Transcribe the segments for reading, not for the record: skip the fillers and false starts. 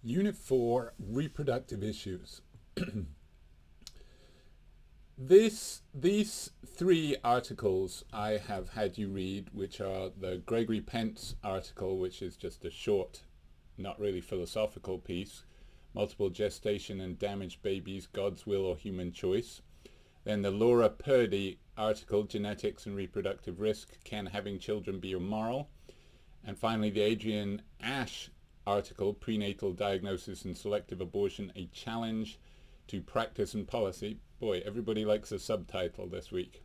Unit 4, Reproductive Issues. These three articles I have had you read, which are the Gregory Pence article, which is just a short, not really philosophical piece, Multiple Gestation and Damaged Babies, God's Will or Human Choice. Then the Laura Purdy article, Genetics and Reproductive Risk, Can Having Children Be Immoral? And finally the Adrienne Asch article, Prenatal Diagnosis and Selective Abortion, A Challenge to Practice and Policy. Boy, everybody likes a subtitle this week.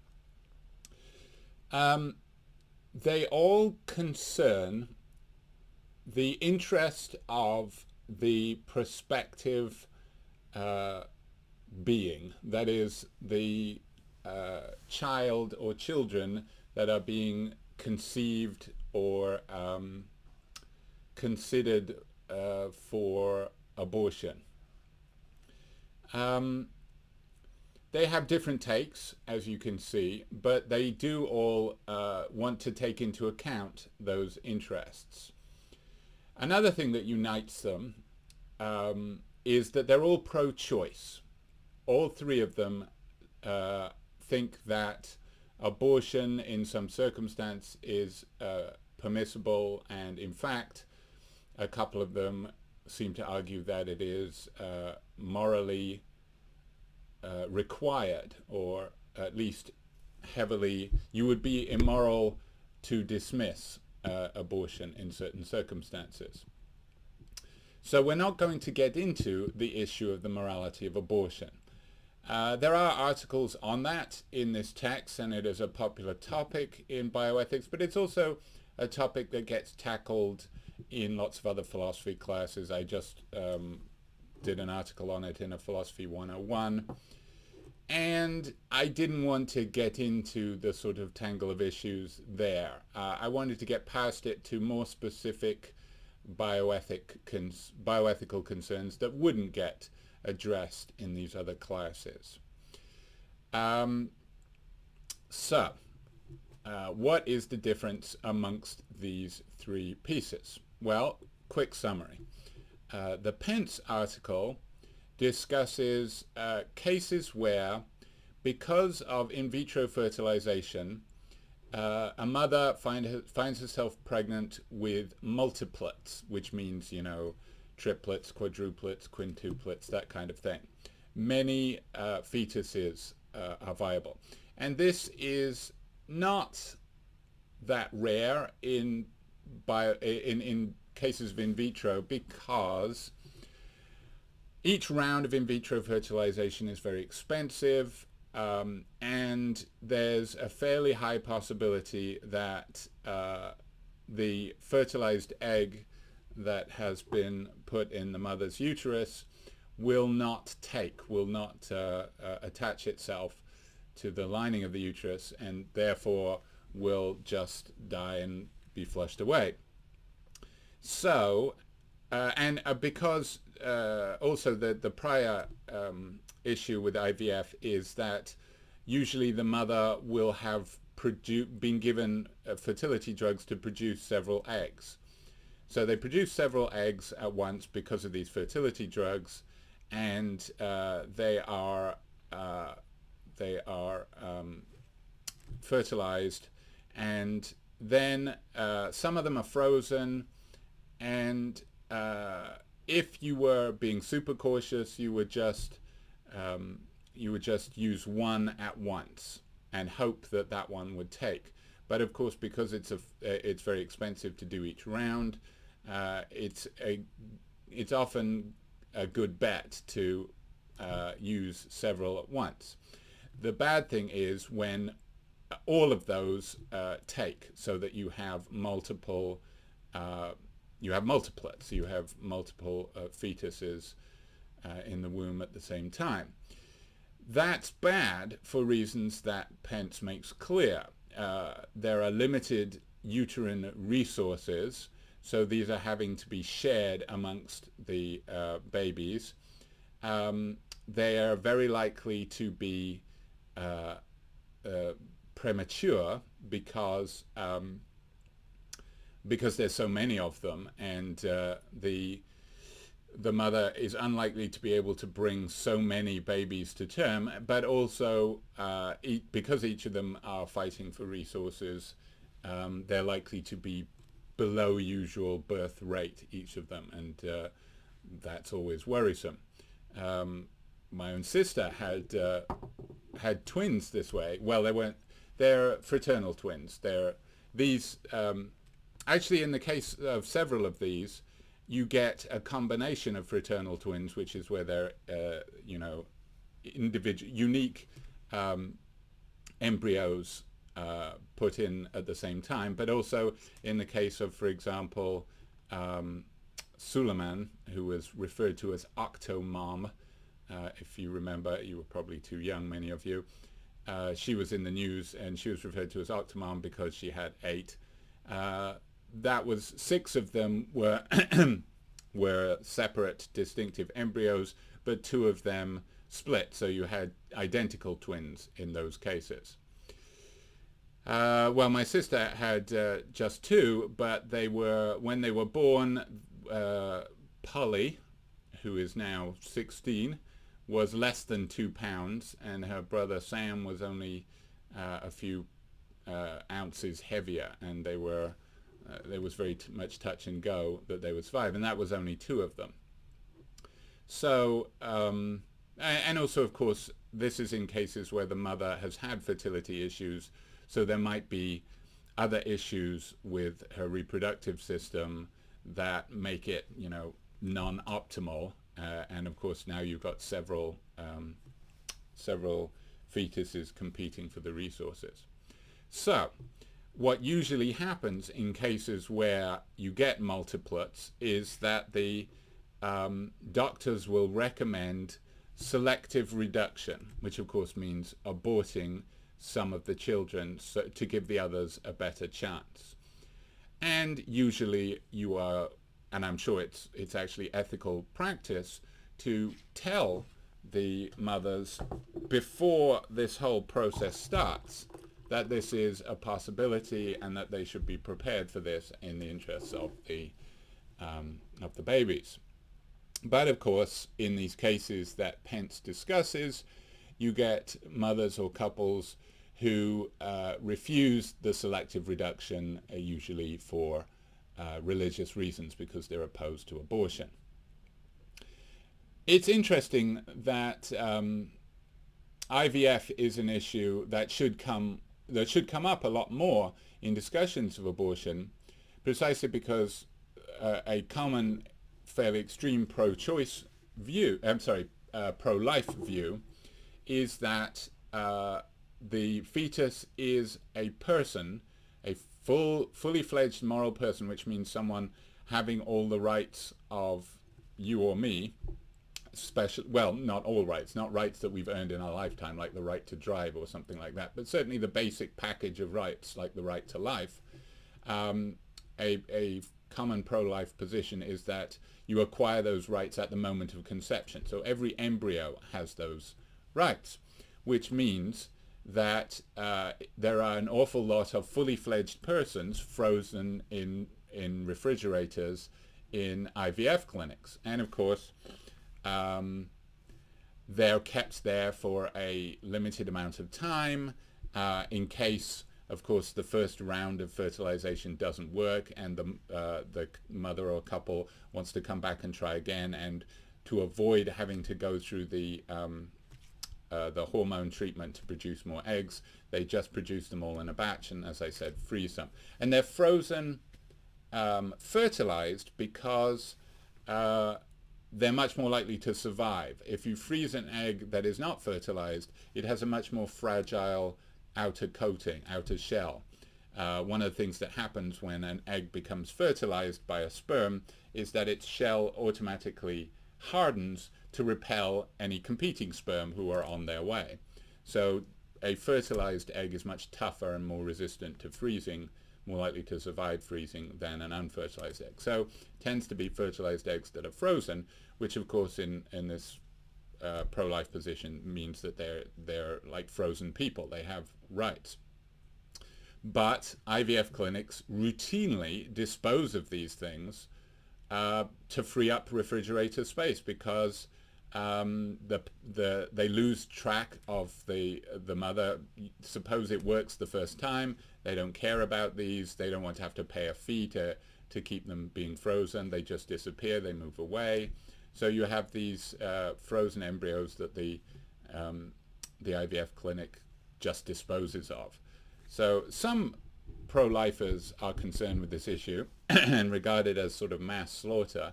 They all concern the interest of the prospective being, that is, the child or children that are being conceived or considered for abortion. They have different takes, as you can see, but they do all want to take into account those interests. Another thing that unites them is that they're all pro-choice. All three of them think that abortion in some circumstance is permissible, and in fact a couple of them seem to argue that it is morally required, or at least heavily, you would be immoral to dismiss abortion in certain circumstances. So we're not going to get into the issue of the morality of abortion. There are articles on that in this text, and it is a popular topic in bioethics, but it's also a topic that gets tackled in lots of other philosophy classes. I just did an article on it in a Philosophy 101, and I didn't want to get into the sort of tangle of issues there. I wanted to get past it to more specific bioethical concerns that wouldn't get addressed in these other classes. What is the difference amongst these three pieces? Well, quick summary. The Pence article discusses cases where, because of in vitro fertilization, a mother finds herself pregnant with multiplets, which means, triplets, quadruplets, quintuplets, that kind of thing. Many fetuses are viable. And this is not that rare in cases of in vitro, because each round of in vitro fertilization is very expensive, and there's a fairly high possibility that the fertilized egg that has been put in the mother's uterus will not attach itself to the lining of the uterus, and therefore will just die and be flushed away. So, because also the prior issue with IVF is that usually the mother will have been given fertility drugs to produce several eggs. So they produce several eggs at once because of these fertility drugs, and they are fertilized, and then some of them are frozen, and if you were being super cautious, you would just use one at once and hope that that one would take. But of course, because it's very expensive to do each round, it's often a good bet to use several at once. The bad thing is when all of those take, so that you have multiple multiplets, you have multiple fetuses in the womb at the same time. That's bad for reasons that Pence makes clear. There are limited uterine resources, so these are having to be shared amongst the babies. They are very likely to be premature because there's so many of them, and the the mother is unlikely to be able to bring so many babies to term, but also because each of them are fighting for resources, they're likely to be below usual birth rate, each of them, and that's always worrisome. My own sister had twins this way. Well, they're fraternal twins. Actually, in the case of several of these, you get a combination of fraternal twins, which is where they're, unique embryos put in at the same time. But also in the case of, for example, Suleiman, who was referred to as Octomom, if you remember, you were probably too young, many of you. She was in the news, and she was referred to as Octomom because she had 8. That was 6 of them were were separate, distinctive embryos, but 2 of them split. So you had identical twins in those cases. Well, my sister had just 2, but when they were born, Polly, who is now 16, was less than 2 pounds, and her brother Sam was only a few ounces heavier, and there was very much touch and go that they would survive, and that was only 2 of them. So, and also, of course, this is in cases where the mother has had fertility issues, so there might be other issues with her reproductive system that make it, non-optimal. And of course, now you've got several fetuses competing for the resources. So, what usually happens in cases where you get multiplets is that the doctors will recommend selective reduction, which of course means aborting some of the children to give the others a better chance. And usually you are, and I'm sure it's actually ethical practice to tell the mothers before this whole process starts that this is a possibility and that they should be prepared for this in the interests of the babies. But of course, in these cases that Pence discusses, you get mothers or couples who refuse the selective reduction, usually for religious reasons, because they're opposed to abortion. It's interesting that IVF is an issue that should come up a lot more in discussions of abortion, precisely because a common, fairly extreme pro-choice view, pro-life view, is that the fetus is a person, a fully fledged moral person, which means someone having all the rights of you or me, not all rights, not rights that we've earned in our lifetime, like the right to drive or something like that, but certainly the basic package of rights, like the right to life. A common pro-life position is that you acquire those rights at the moment of conception. So every embryo has those rights, which means that there are an awful lot of fully fledged persons frozen in refrigerators in IVF clinics. And of course, they're kept there for a limited amount of time in case, of course, the first round of fertilization doesn't work and the mother or couple wants to come back and try again, and to avoid having to go through the hormone treatment to produce more eggs, they just produce them all in a batch and, as I said, freeze them. And they're frozen fertilized because they're much more likely to survive. If you freeze an egg that is not fertilized, it has a much more fragile outer coating, outer shell. One of the things that happens when an egg becomes fertilized by a sperm is that its shell automatically hardens to repel any competing sperm who are on their way. So a fertilized egg is much tougher and more resistant to freezing, more likely to survive freezing than an unfertilized egg. So it tends to be fertilized eggs that are frozen, which of course in this pro-life position means that they're like frozen people. They have rights. But IVF clinics routinely dispose of these things to free up refrigerator space, because they lose track of the mother. Suppose it works the first time, they don't care about these, they don't want to have to pay a fee to keep them being frozen, they just disappear, they move away. So you have these frozen embryos that the IVF clinic just disposes of. So some pro-lifers are concerned with this issue and regard it as sort of mass slaughter,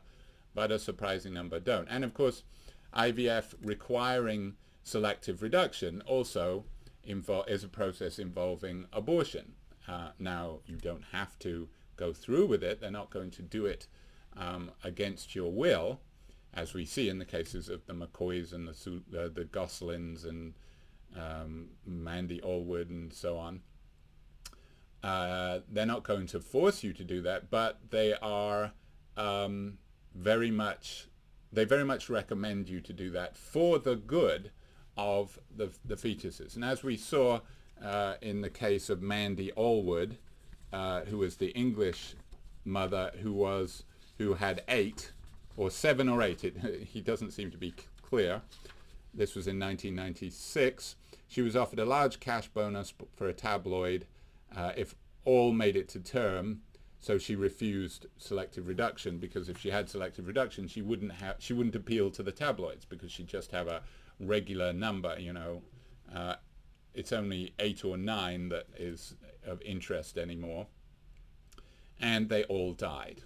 but a surprising number don't. And of course, IVF requiring selective reduction also is a process involving abortion. Now, you don't have to go through with it. They're not going to do it against your will, as we see in the cases of the McCoys and the Goslings and Mandy Allwood and so on. They're not going to force you to do that, but they are very much recommend you to do that for the good of the fetuses. And as we saw in the case of Mandy Allwood, who was the English mother who had 8 or 7 or 8, he doesn't seem to be clear. This was in 1996. She was offered a large cash bonus for a tabloid if all made it to term. So she refused selective reduction, because if she had selective reduction, she wouldn't appeal to the tabloids, because she'd just have a regular number. It's only 8 or 9 that is of interest anymore, and they all died.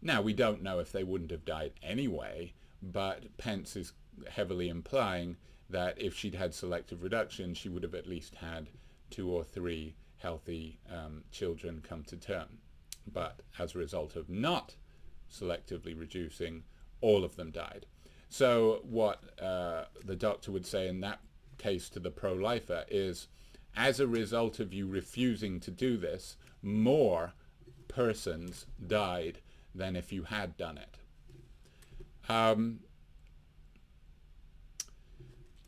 Now, we don't know if they wouldn't have died anyway, but Pence is heavily implying that if she'd had selective reduction, she would have at least had 2 or 3 healthy children come to term. But as a result of not selectively reducing, all of them died. So what the doctor would say in that case to the pro-lifer is, as a result of you refusing to do this, more persons died than if you had done it.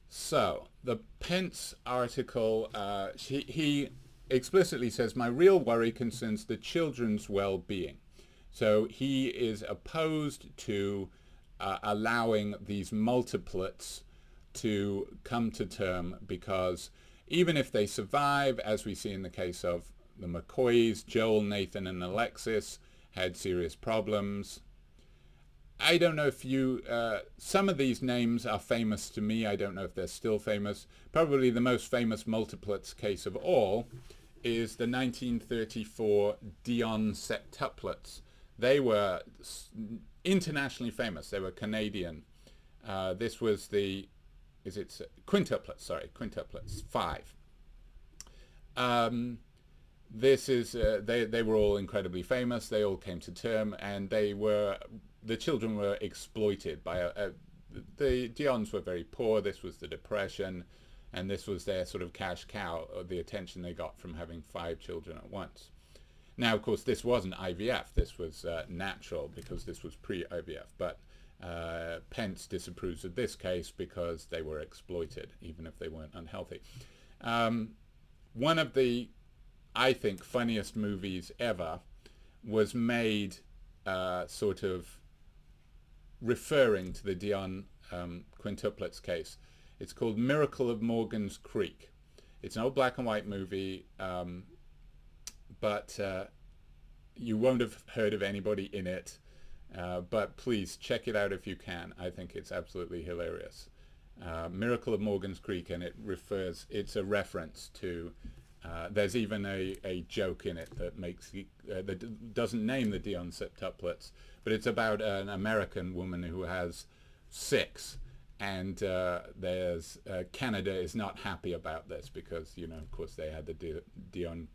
So the Pence article, he explicitly says, my real worry concerns the children's well-being. So he is opposed to allowing these multiplets to come to term, because even if they survive, as we see in the case of the McCoys, Joel, Nathan, and Alexis had serious problems. I don't know if some of these names are famous to me. I don't know if they're still famous. Probably the most famous multiplets case of all is the 1934 Dion septuplets. They were internationally famous. They were Canadian. This was quintuplets, 5. This is they were all incredibly famous. They all came to term, and the children were exploited by the Dions were very poor. This was the Depression, and this was their sort of cash cow, or the attention they got from having 5 children at once. Now, of course, this wasn't IVF. This was natural, because this was pre-IVF. But Pence disapproves of this case because they were exploited, even if they weren't unhealthy. One of the, I think, funniest movies ever was made sort of referring to the Dion quintuplets case. It's called Miracle of Morgan's Creek. It's an old black and white movie, but you won't have heard of anybody in it. But please check it out if you can. I think it's absolutely hilarious. Miracle of Morgan's Creek, and it's a reference to, there's even a joke in it that that doesn't name the Dion septuplets, but it's about an American woman who has 6, and Canada is not happy about this because, of course, they had the Dion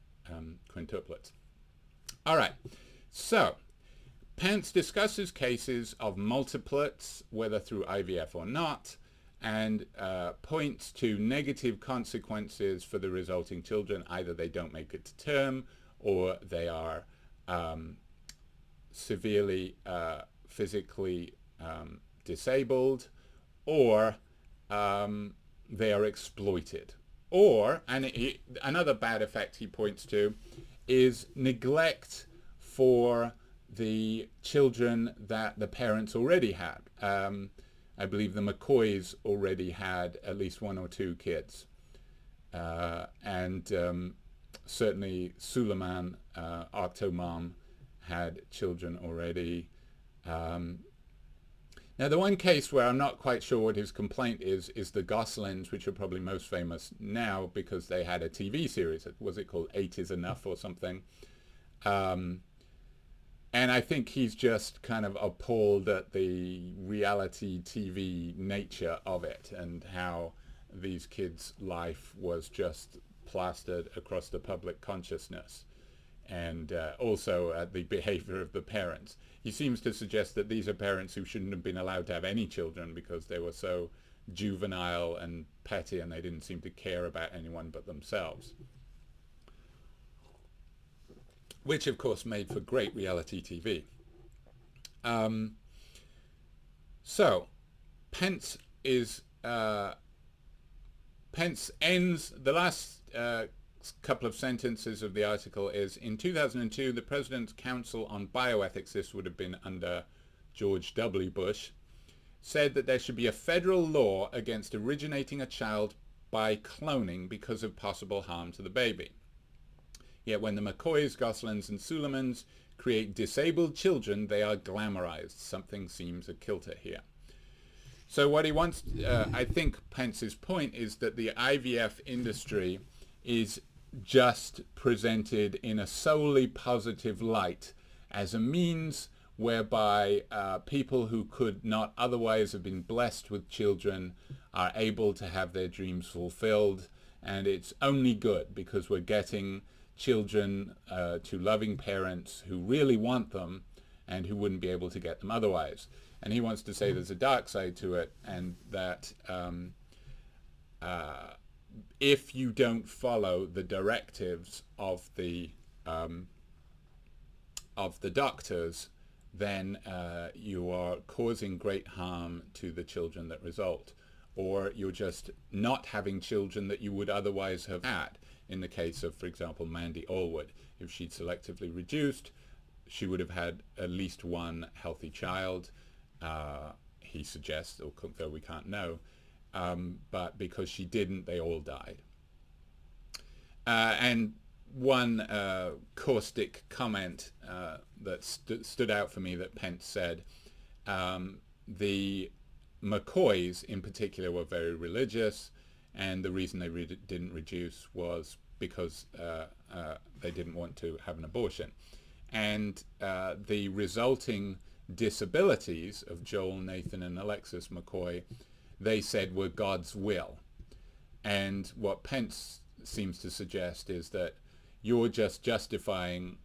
quintuplets. All right, so Pence discusses cases of multiplets, whether through IVF or not, and points to negative consequences for the resulting children. Either they don't make it to term, or they are severely physically disabled, or they are exploited. Or, another bad effect he points to is neglect for the children that the parents already had. I believe the McCoys already had at least one or two kids. And certainly Suleiman, Octomom, had children already. Now, the one case where I'm not quite sure what his complaint is the Goslings, which are probably most famous now because they had a TV series. Was it called 8 is Enough or something? And I think he's just kind of appalled at the reality TV nature of it and how these kids' life was just plastered across the public consciousness, and also at the behavior of the parents. He seems to suggest that these are parents who shouldn't have been allowed to have any children because they were so juvenile and petty and they didn't seem to care about anyone but themselves. Which, of course, made for great reality TV. So, Pence ends, the last couple of sentences of the article is, in 2002, the President's Council on Bioethics, this would have been under George W. Bush, said that there should be a federal law against originating a child by cloning because of possible harm to the baby. Yet when the McCoys, Goslings, and Suleimans create disabled children, they are glamorized. Something seems a kilter here. So what he wants, I think Pence's point is that the IVF industry is just presented in a solely positive light as a means whereby people who could not otherwise have been blessed with children are able to have their dreams fulfilled, and it's only good because we're getting children to loving parents who really want them and who wouldn't be able to get them otherwise. And he wants to say there's a dark side to it, and that if you don't follow the directives of the doctors, then you are causing great harm to the children that result, or you're just not having children that you would otherwise have had. In the case of, for example, Mandy Allwood, if she'd selectively reduced, she would have had at least one healthy child, he suggests, though we can't know. But because she didn't, they all died. And one caustic comment that stood out for me that Pence said, the McCoys in particular were very religious, and the reason they didn't reduce was because they didn't want to have an abortion. And the resulting disabilities of Joel, Nathan, and Alexis McCoy, they said were God's will. And what Pence seems to suggest is that you're just justifying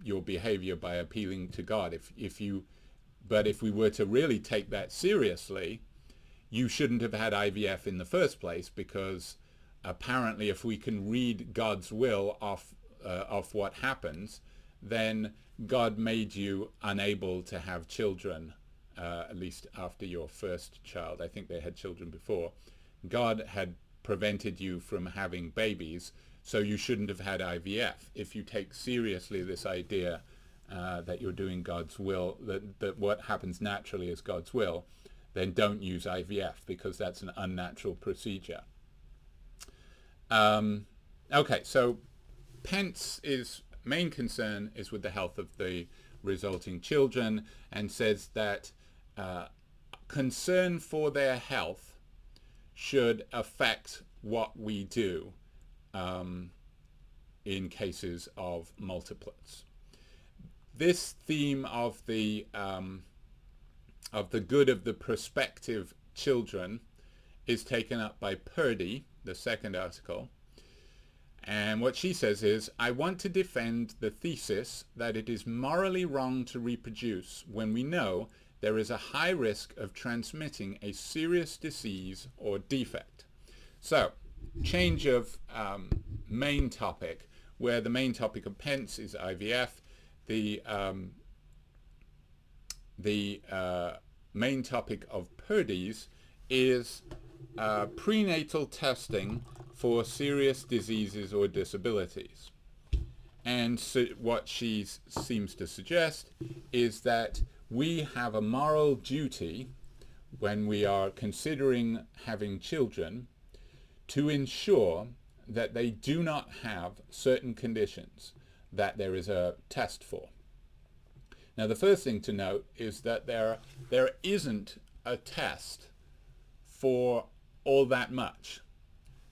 your behavior by appealing to God. But if we were to really take that seriously, you shouldn't have had IVF in the first place, because apparently if we can read God's will off what happens, then God made you unable to have children, at least after your first child. I think they had children before. God had prevented you from having babies, so you shouldn't have had IVF. If you take seriously this idea that you're doing God's will, that what happens naturally is God's will, then don't use IVF, because that's an unnatural procedure. Okay, so Pence's main concern is with the health of the resulting children, and says that concern for their health should affect what we do in cases of multiplets. This theme of the good of the prospective children is taken up by Purdy, the second article. And what she says is, I want to defend the thesis that it is morally wrong to reproduce when we know there is a high risk of transmitting a serious disease or defect. So, change of main topic, where the main topic of Pence is IVF. The main topic of Purdy's is prenatal testing for serious diseases or disabilities. And so what she seems to suggest is that we have a moral duty when we are considering having children to ensure that they do not have certain conditions that there is a test for. Now, the first thing to note is that there isn't a test for all that much,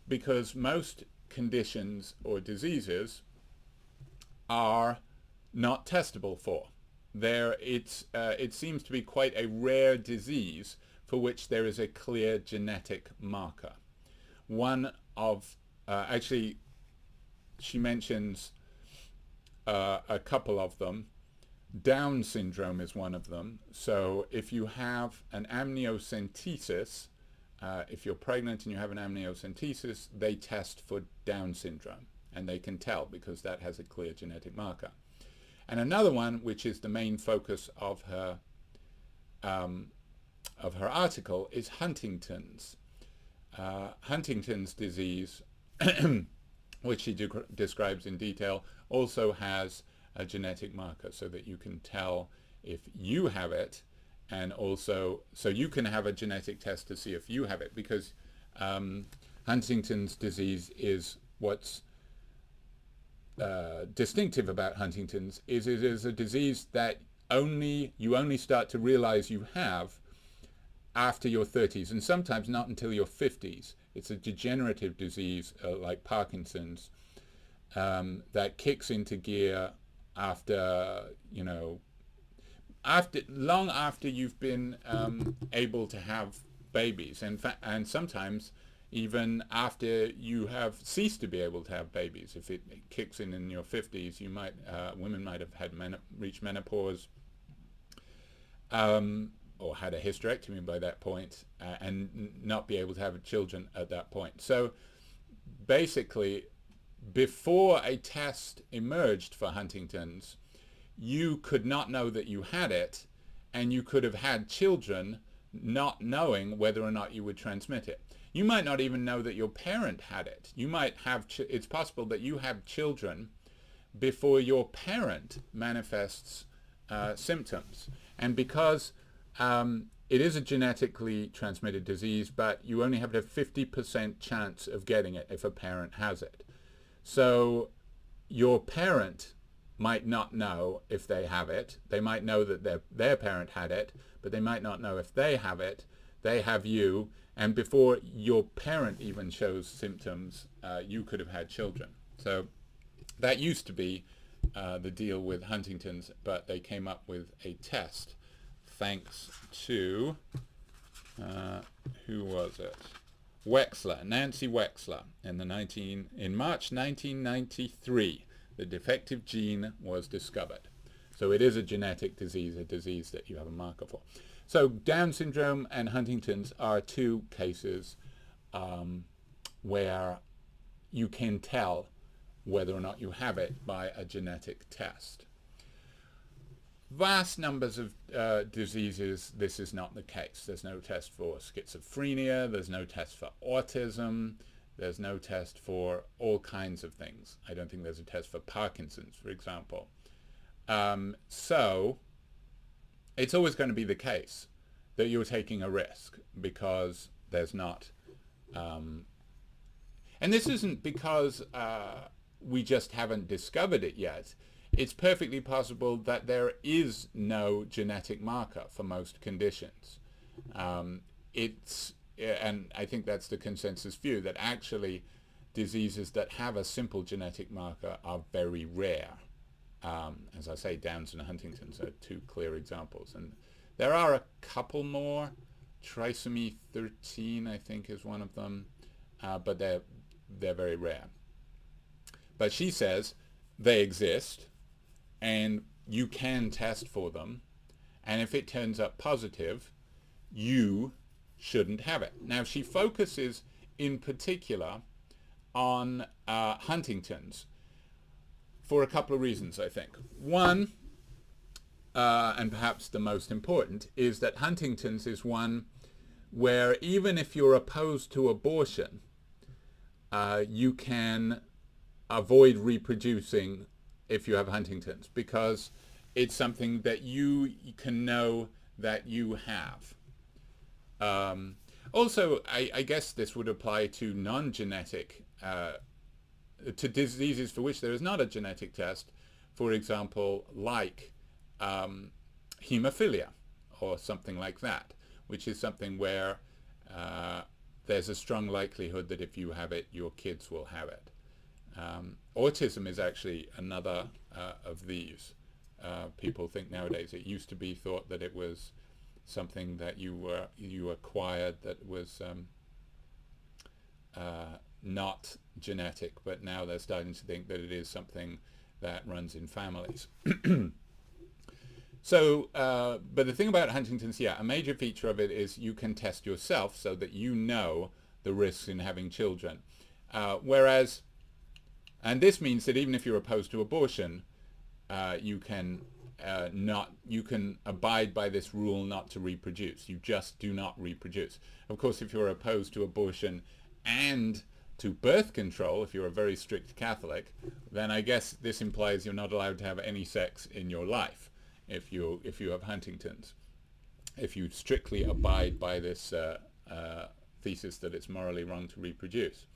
because most conditions or diseases are not testable for. It seems to be quite a rare disease for which there is a clear genetic marker. One of, actually, she mentions a couple of them. Down syndrome is one of them. So if you have an amniocentesis, if you're pregnant and you have an amniocentesis, they test for Down syndrome, and they can tell because that has a clear genetic marker. And another one, which is the main focus of her article, is Huntington's. Huntington's disease, which she describes in detail, also has a genetic marker so that you can tell if you have it, and also so you can have a genetic test to see if you have it, because Huntington's disease is what's distinctive about Huntington's is it is a disease that you only start to realize you have after your 30s, and sometimes not until your 50s. It's a degenerative disease like Parkinson's that kicks into gear long after you've been able to have babies, and sometimes even after you have ceased to be able to have babies. If it kicks in your 50s, women might have reached menopause, or had a hysterectomy by that point, and not be able to have children at that point. So basically, before a test emerged for Huntington's, you could not know that you had it, and you could have had children not knowing whether or not you would transmit it. You might not even know that your parent had it. You might have, it's possible that you have children before your parent manifests symptoms. And because it is a genetically transmitted disease, but you only have a 50% chance of getting it if a parent has it. So your parent might not know if they have it. They might know that their parent had it, but they might not know if they have it. They have you, and before your parent even shows symptoms, you could have had children. So that used to be the deal with Huntington's, but they came up with a test thanks to, who was it? Nancy Wexler, in March 1993. The defective gene was discovered. So it is a genetic disease, a disease that you have a marker for. So Down syndrome and Huntington's are two cases where you can tell whether or not you have it by a genetic test. Vast numbers of diseases, this is not the case. There's no test for schizophrenia, there's no test for autism, there's no test for all kinds of things. I don't think there's a test for Parkinson's, for example. So it's always going to be the case that you're taking a risk because there's not... and this isn't because we just haven't discovered it yet. It's perfectly possible that there is no genetic marker for most conditions. And I think that's the consensus view, that actually diseases that have a simple genetic marker are very rare. As I say, Down's and Huntington's are two clear examples. And there are a couple more. Trisomy 13, I think, is one of them. But they're very rare. But she says they exist, and you can test for them. And if it turns up positive, you shouldn't have it. Now, she focuses in particular on Huntington's for a couple of reasons, I think. One, and perhaps the most important, is that Huntington's is one where even if you're opposed to abortion, you can avoid reproducing if you have Huntington's, because it's something that you can know that you have. Also, I guess this would apply to non-genetic, to diseases for which there is not a genetic test, for example, like hemophilia or something like that, which is something where there's a strong likelihood that if you have it, your kids will have it. Autism is actually another of these. People think nowadays, it used to be thought that it was something that you acquired that was not genetic, but now they're starting to think that it is something that runs in families. So, but the thing about Huntington's, a major feature of it is you can test yourself so that you know the risks in having children. Whereas, and this means that even if you're opposed to abortion, you can abide by this rule not to reproduce. You just do not reproduce. Of course, if you're opposed to abortion and to birth control, if you're a very strict Catholic, then I guess this implies you're not allowed to have any sex in your life if you have Huntington's. If you strictly abide by this thesis that it's morally wrong to reproduce.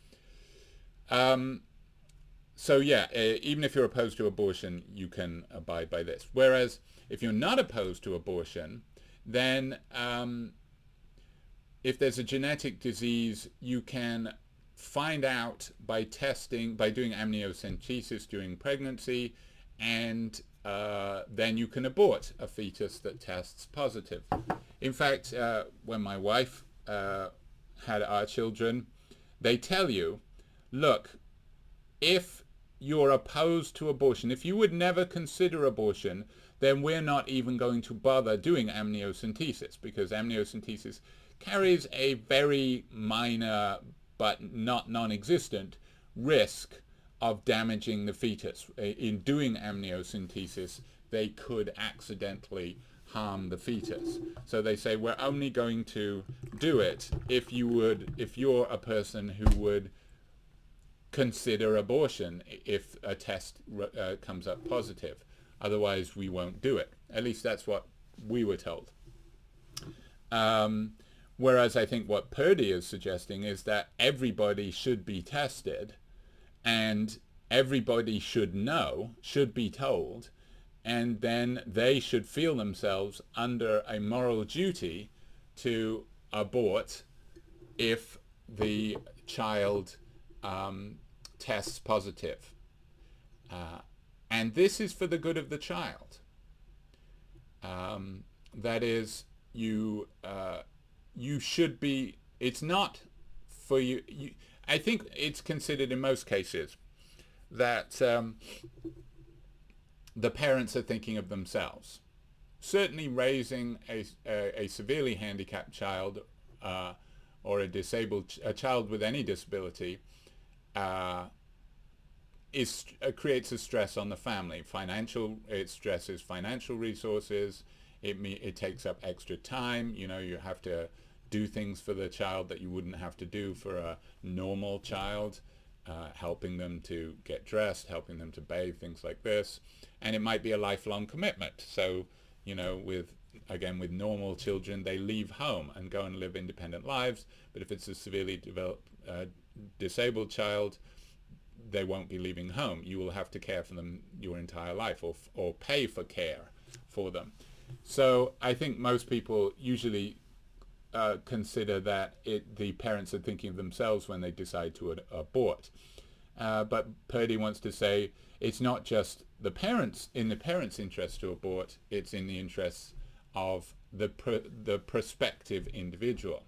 So even if you're opposed to abortion, you can abide by this. Whereas if you're not opposed to abortion, then if there's a genetic disease, you can find out by doing amniocentesis during pregnancy, and then you can abort a fetus that tests positive. In fact, when my wife had our children, they tell you, look, if you're opposed to abortion, if you would never consider abortion, then we're not even going to bother doing amniocentesis, because amniocentesis carries a very minor but not non-existent risk of damaging the fetus. In doing amniocentesis, they could accidentally harm the fetus. So they say, we're only going to do it if you're a person who would consider abortion if a test comes up positive. Otherwise, we won't do it. At least that's what we were told. Whereas I think what Purdy is suggesting is that everybody should be tested, and everybody should know, should be told, and then they should feel themselves under a moral duty to abort if the child tests positive. And this is for the good of the child. That is, you should be, it's not for you. I think it's considered in most cases that the parents are thinking of themselves. Certainly raising a severely handicapped child or a child with any disability creates a stress on the family. It stresses financial resources. It takes up extra time. You have to do things for the child that you wouldn't have to do for a normal child, helping them to get dressed, helping them to bathe, things like this. And it might be a lifelong commitment. So, with normal children, they leave home and go and live independent lives. But if it's a severely disabled child, they won't be leaving home. You will have to care for them your entire life, or pay for care for them. So I think most people usually consider that the parents are thinking of themselves when they decide to abort. But Purdy wants to say it's not just the parents' interest to abort, it's in the interests of the prospective individual.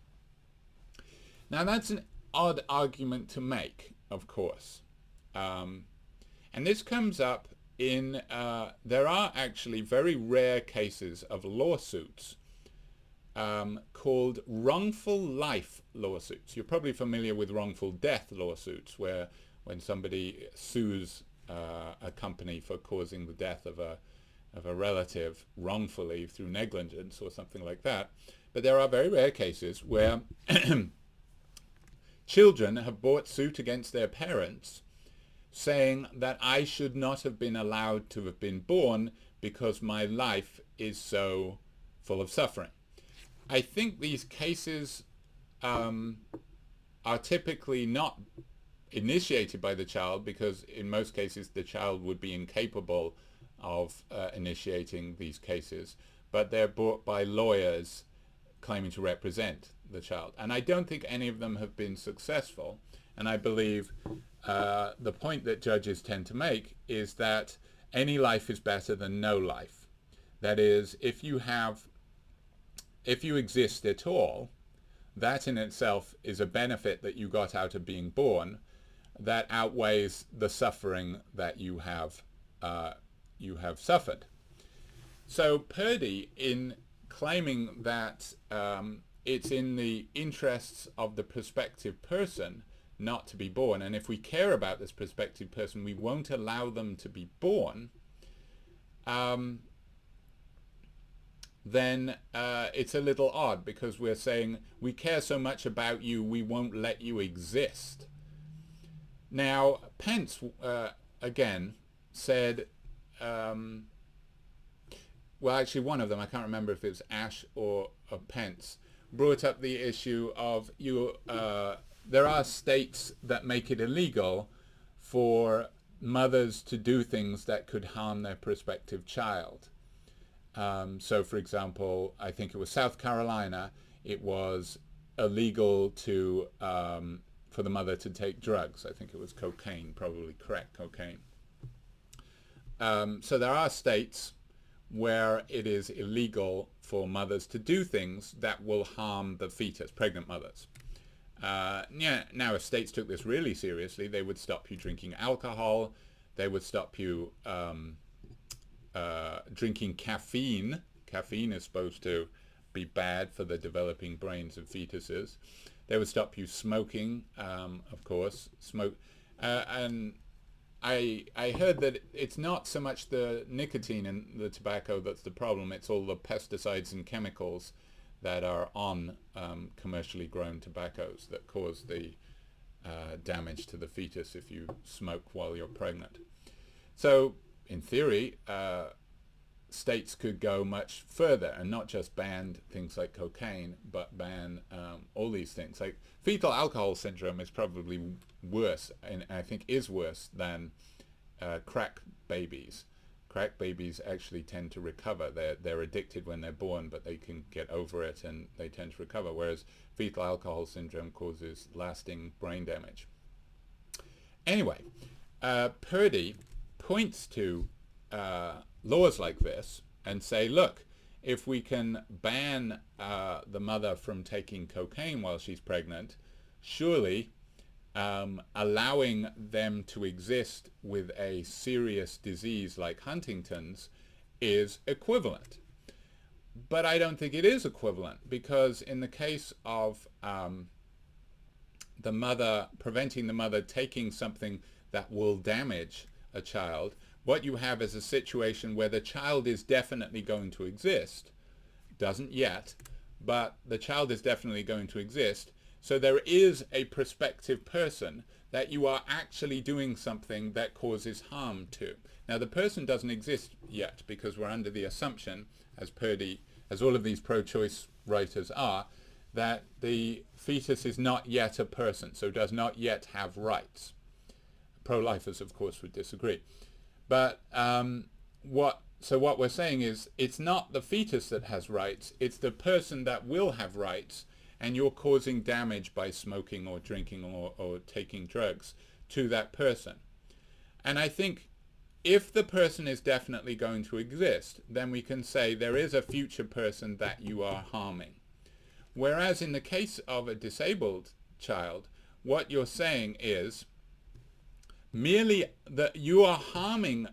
Now that's an odd argument to make, of course. And this comes up in, there are actually very rare cases of lawsuits called wrongful life lawsuits. You're probably familiar with wrongful death lawsuits, where when somebody sues a company for causing the death of a relative wrongfully through negligence or something like that. But there are very rare cases where children have brought suit against their parents saying that I should not have been allowed to have been born because my life is so full of suffering. I think these cases are typically not initiated by the child, because in most cases the child would be incapable of initiating these cases, but they're brought by lawyers claiming to represent the child. And I don't think any of them have been successful. And I believe the point that judges tend to make is that any life is better than no life. That is, if you exist at all, that in itself is a benefit that you got out of being born that outweighs the suffering that you have suffered. So Purdy, in claiming that it's in the interests of the prospective person not to be born, and if we care about this prospective person, we won't allow them to be born, then it's a little odd, because we're saying we care so much about you, we won't let you exist. Now, Pence, again, said, well, actually one of them, I can't remember if it was Asch or Pence, brought up the issue of there are states that make it illegal for mothers to do things that could harm their prospective child. So, for example, I think it was South Carolina, it was illegal to for the mother to take drugs. I think it was cocaine, probably crack cocaine. So there are states where it is illegal for mothers to do things that will harm the fetus, pregnant mothers. Now, if states took this really seriously, they would stop you drinking alcohol, they would stop you drinking caffeine. Caffeine is supposed to be bad for the developing brains of fetuses. They would stop you smoking, of course. And I heard that it's not so much the nicotine in the tobacco that's the problem, it's all the pesticides and chemicals that are on commercially grown tobaccos that cause the damage to the fetus if you smoke while you're pregnant. So, in theory, states could go much further and not just ban things like cocaine, but ban all these things. Like fetal alcohol syndrome is probably worse, and I think is worse than crack babies. Crack babies actually tend to recover. They're addicted when they're born, but they can get over it and they tend to recover, whereas fetal alcohol syndrome causes lasting brain damage. Anyway, Purdy points to laws like this and say, look, if we can ban the mother from taking cocaine while she's pregnant, surely allowing them to exist with a serious disease like Huntington's is equivalent. But I don't think it is equivalent, because in the case of the mother, preventing the mother taking something that will damage a child, what you have is a situation where the child is definitely going to exist. Doesn't yet, but the child is definitely going to exist. So there is a prospective person that you are actually doing something that causes harm to. Now the person doesn't exist yet, because we're under the assumption, as Purdy, as all of these pro-choice writers are, that the fetus is not yet a person, so does not yet have rights. Pro-lifers, of course, would disagree. But what we're saying is, it's not the fetus that has rights, it's the person that will have rights, and you're causing damage by smoking or drinking or taking drugs to that person. And I think if the person is definitely going to exist, then we can say there is a future person that you are harming. Whereas in the case of a disabled child, what you're saying is merely that you are harming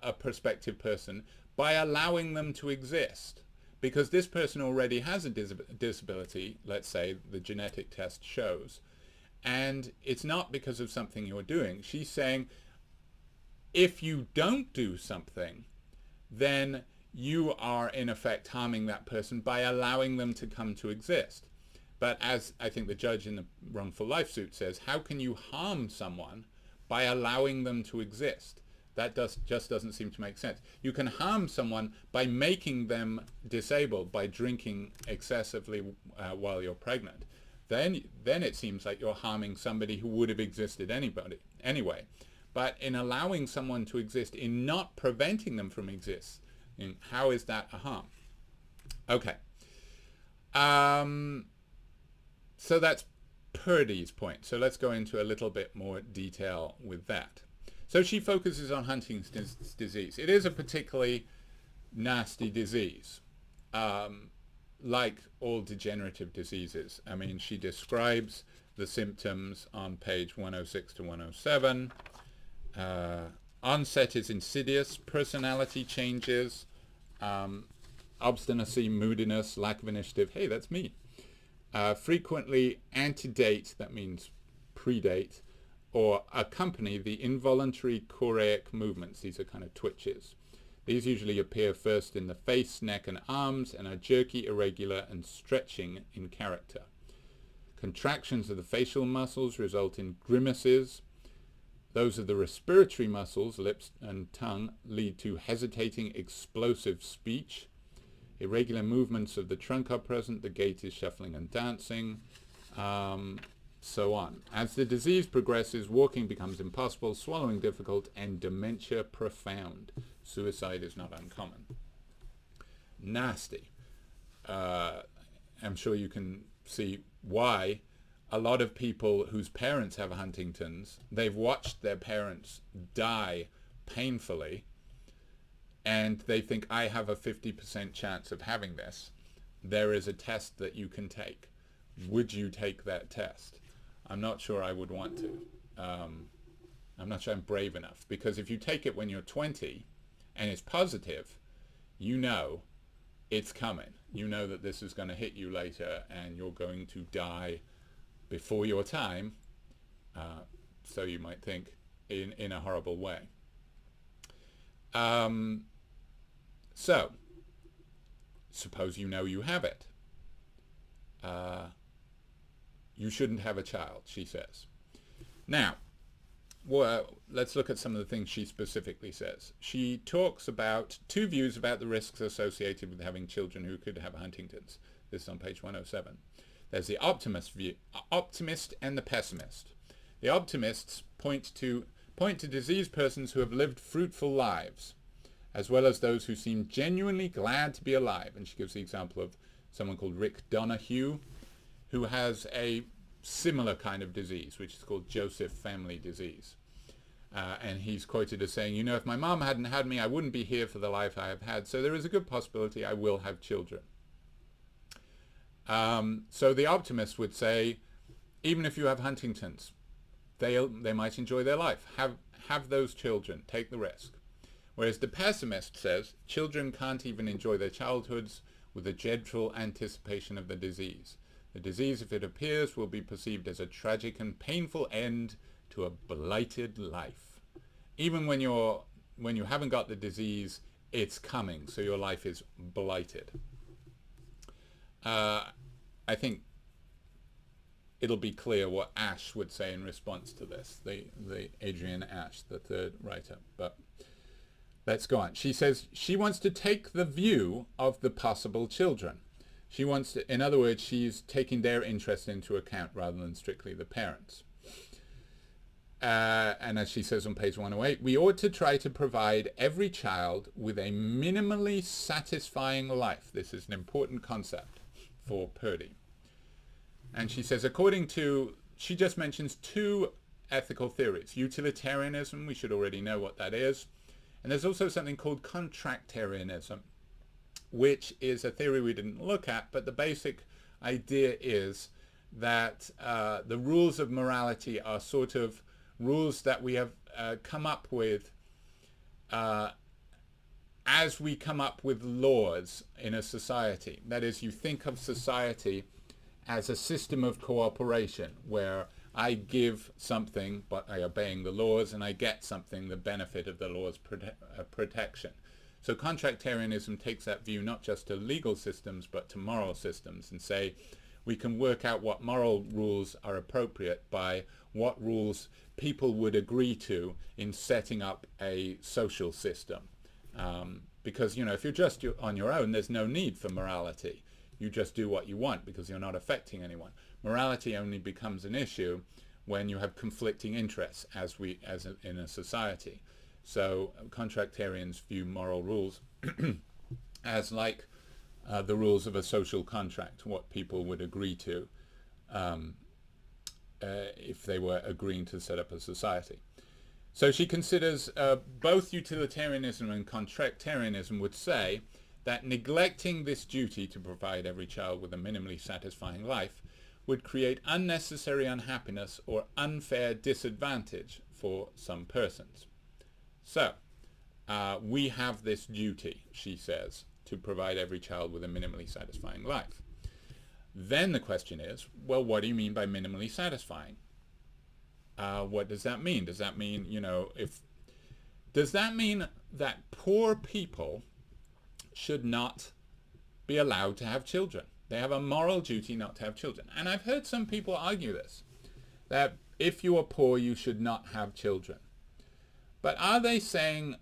a prospective person by allowing them to exist. Because this person already has a disability, let's say the genetic test shows, and it's not because of something you're doing. She's saying, if you don't do something, then you are in effect harming that person by allowing them to come to exist. But as I think the judge in the wrongful life suit says, how can you harm someone by allowing them to exist. That just doesn't seem to make sense. You can harm someone by making them disabled, by drinking excessively while you're pregnant. Then it seems like you're harming somebody who would have existed anyway. But in allowing someone to exist, in not preventing them from existing, how is that a harm? Okay. So that's Purdy's point. So let's go into a little bit more detail with that. So she focuses on Huntington's disease. It is a particularly nasty disease, like all degenerative diseases. I mean, she describes the symptoms on page 106 to 107. Onset is insidious, personality changes, obstinacy, moodiness, lack of initiative. Hey, that's me. Frequently antedate, that means predate, or accompany the involuntary choreic movements. These are kind of twitches. These usually appear first in the face, neck, and arms, and are jerky, irregular, and stretching in character. Contractions of the facial muscles result in grimaces. Those of the respiratory muscles, lips and tongue, lead to hesitating, explosive speech. Irregular movements of the trunk are present. The gait is shuffling and dancing, so on. As the disease progresses, walking becomes impossible, swallowing difficult, and dementia profound. Suicide is not uncommon. Nasty. I'm sure you can see why a lot of people whose parents have Huntington's, they've watched their parents die painfully, and they think, I have a 50% chance of having this. There is a test that you can take. Would you take that test? I'm not sure I would want to. I'm not sure I'm brave enough, because if you take it when you're 20 and it's positive, you know it's coming. You know that this is going to hit you later and you're going to die before your time, so you might think, in a horrible way. So, suppose you know you have it. You shouldn't have a child, she says. Now, well, let's look at some of the things she specifically says. She talks about two views about the risks associated with having children who could have Huntington's. This is on page 107. There's the optimist view, optimist and the pessimist. The optimists point to diseased persons who have lived fruitful lives, as well as those who seem genuinely glad to be alive. And she gives the example of someone called Rick Donahue, who has a similar kind of disease, which is called Joseph family disease. And he's quoted as saying, you know, if my mom hadn't had me, I wouldn't be here for the life I have had, so there is a good possibility I will have children. So the optimist would say, even if you have Huntington's, they might enjoy their life. Have those children. Take the risk. Whereas the pessimist says, children can't even enjoy their childhoods with a dreadful anticipation of the disease. The disease, if it appears, will be perceived as a tragic and painful end to a blighted life. Even when you haven't got the disease, it's coming, so your life is blighted. I think it'll be clear what Asch would say in response to this, the Adrienne Asch, the third writer. But let's go on. She says she wants to take the view of the possible children. She wants to, in other words, she's taking their interest into account rather than strictly the parents. And as she says on page 108, we ought to try to provide every child with a minimally satisfying life. This is an important concept for Purdy. And she says, she just mentions two ethical theories. Utilitarianism, we should already know what that is. And there's also something called contractarianism, which is a theory we didn't look at, but the basic idea is that the rules of morality are sort of rules that we have come up with as we come up with laws in a society. That is, you think of society as a system of cooperation where I give something, but I obeying the laws, and I get something, the benefit of the law's protection. So contractarianism takes that view not just to legal systems, but to moral systems, and say, We can work out what moral rules are appropriate by what rules people would agree to in setting up a social system. Because, if you're just on your own, there's no need for morality. You just do what you want because you're not affecting anyone. Morality only becomes an issue when you have conflicting interests, as in a society. So contractarians view moral rules as like the rules of a social contract, what people would agree to if they were agreeing to set up a society. So she considers both utilitarianism and contractarianism would say that neglecting this duty to provide every child with a minimally satisfying life would create unnecessary unhappiness or unfair disadvantage for some persons. So, we have this duty, she says, to provide every child with a minimally satisfying life. Then the question is, well, what do you mean by minimally satisfying? What does that mean? Does that mean, does that mean that poor people should not be allowed to have children? They have a moral duty not to have children. And I've heard some people argue this, that if you are poor, you should not have children. But are they saying,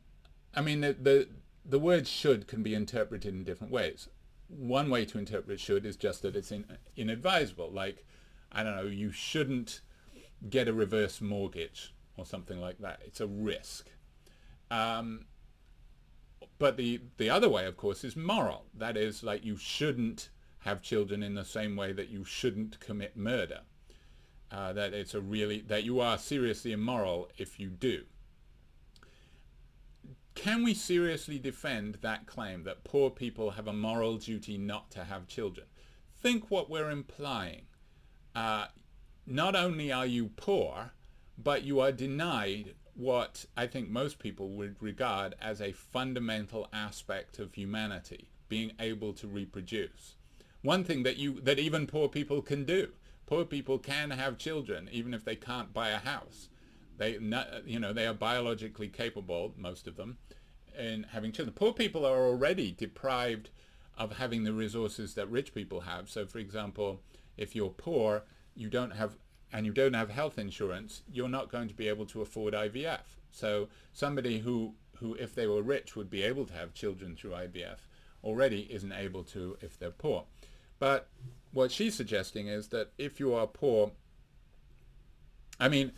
the word should can be interpreted in different ways. One way to interpret should is just that it's inadvisable. Like, I don't know, you shouldn't get a reverse mortgage or something like that. It's a risk. But the other way, of course, is moral. That is, like, you shouldn't have children in the same way that you shouldn't commit murder. That you are seriously immoral if you do. Can we seriously defend that claim that poor people have a moral duty not to have children? Think what we're implying. Not only are you poor, but you are denied what I think most people would regard as a fundamental aspect of humanity, being able to reproduce. One thing that even poor people can do. Poor people can have children even if they can't buy a house. They are biologically capable, most of them, in having children. Poor people are already deprived of having the resources that rich people have. So, for example, if you're poor, you don't have health insurance, you're not going to be able to afford IVF. So somebody who if they were rich would be able to have children through IVF already isn't able to if they're poor. But what she's suggesting is that if you are poor, I'm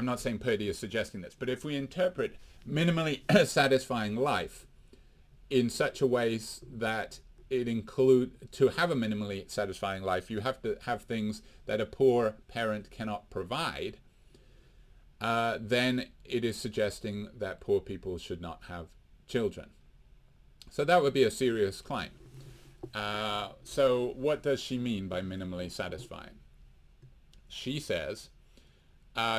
not saying Purdy is suggesting this, but if we interpret minimally satisfying life in such a way that it to have a minimally satisfying life, you have to have things that a poor parent cannot provide, then it is suggesting that poor people should not have children. So that would be a serious claim. So what does she mean by minimally satisfying? She says,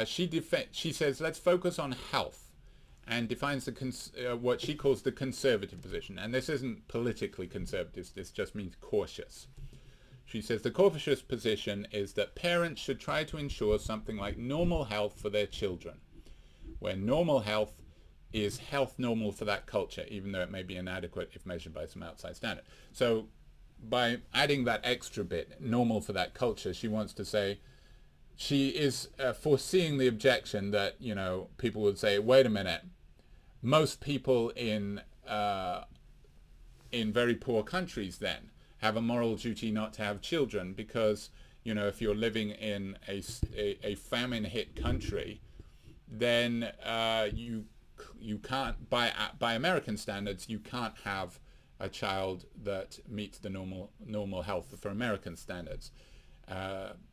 she says, let's focus on health, and defines what she calls the conservative position. And this isn't politically conservative, this just means cautious. She says the cautious position is that parents should try to ensure something like normal health for their children, where normal health is health normal for that culture, even though it may be inadequate if measured by some outside standard. So by adding that extra bit, normal for that culture, she wants to say, she is foreseeing the objection that, people would say, wait a minute, most people in very poor countries then have a moral duty not to have children because, if you're living in a famine-hit country, then you can't, by American standards, you can't have a child that meets the normal health for American standards.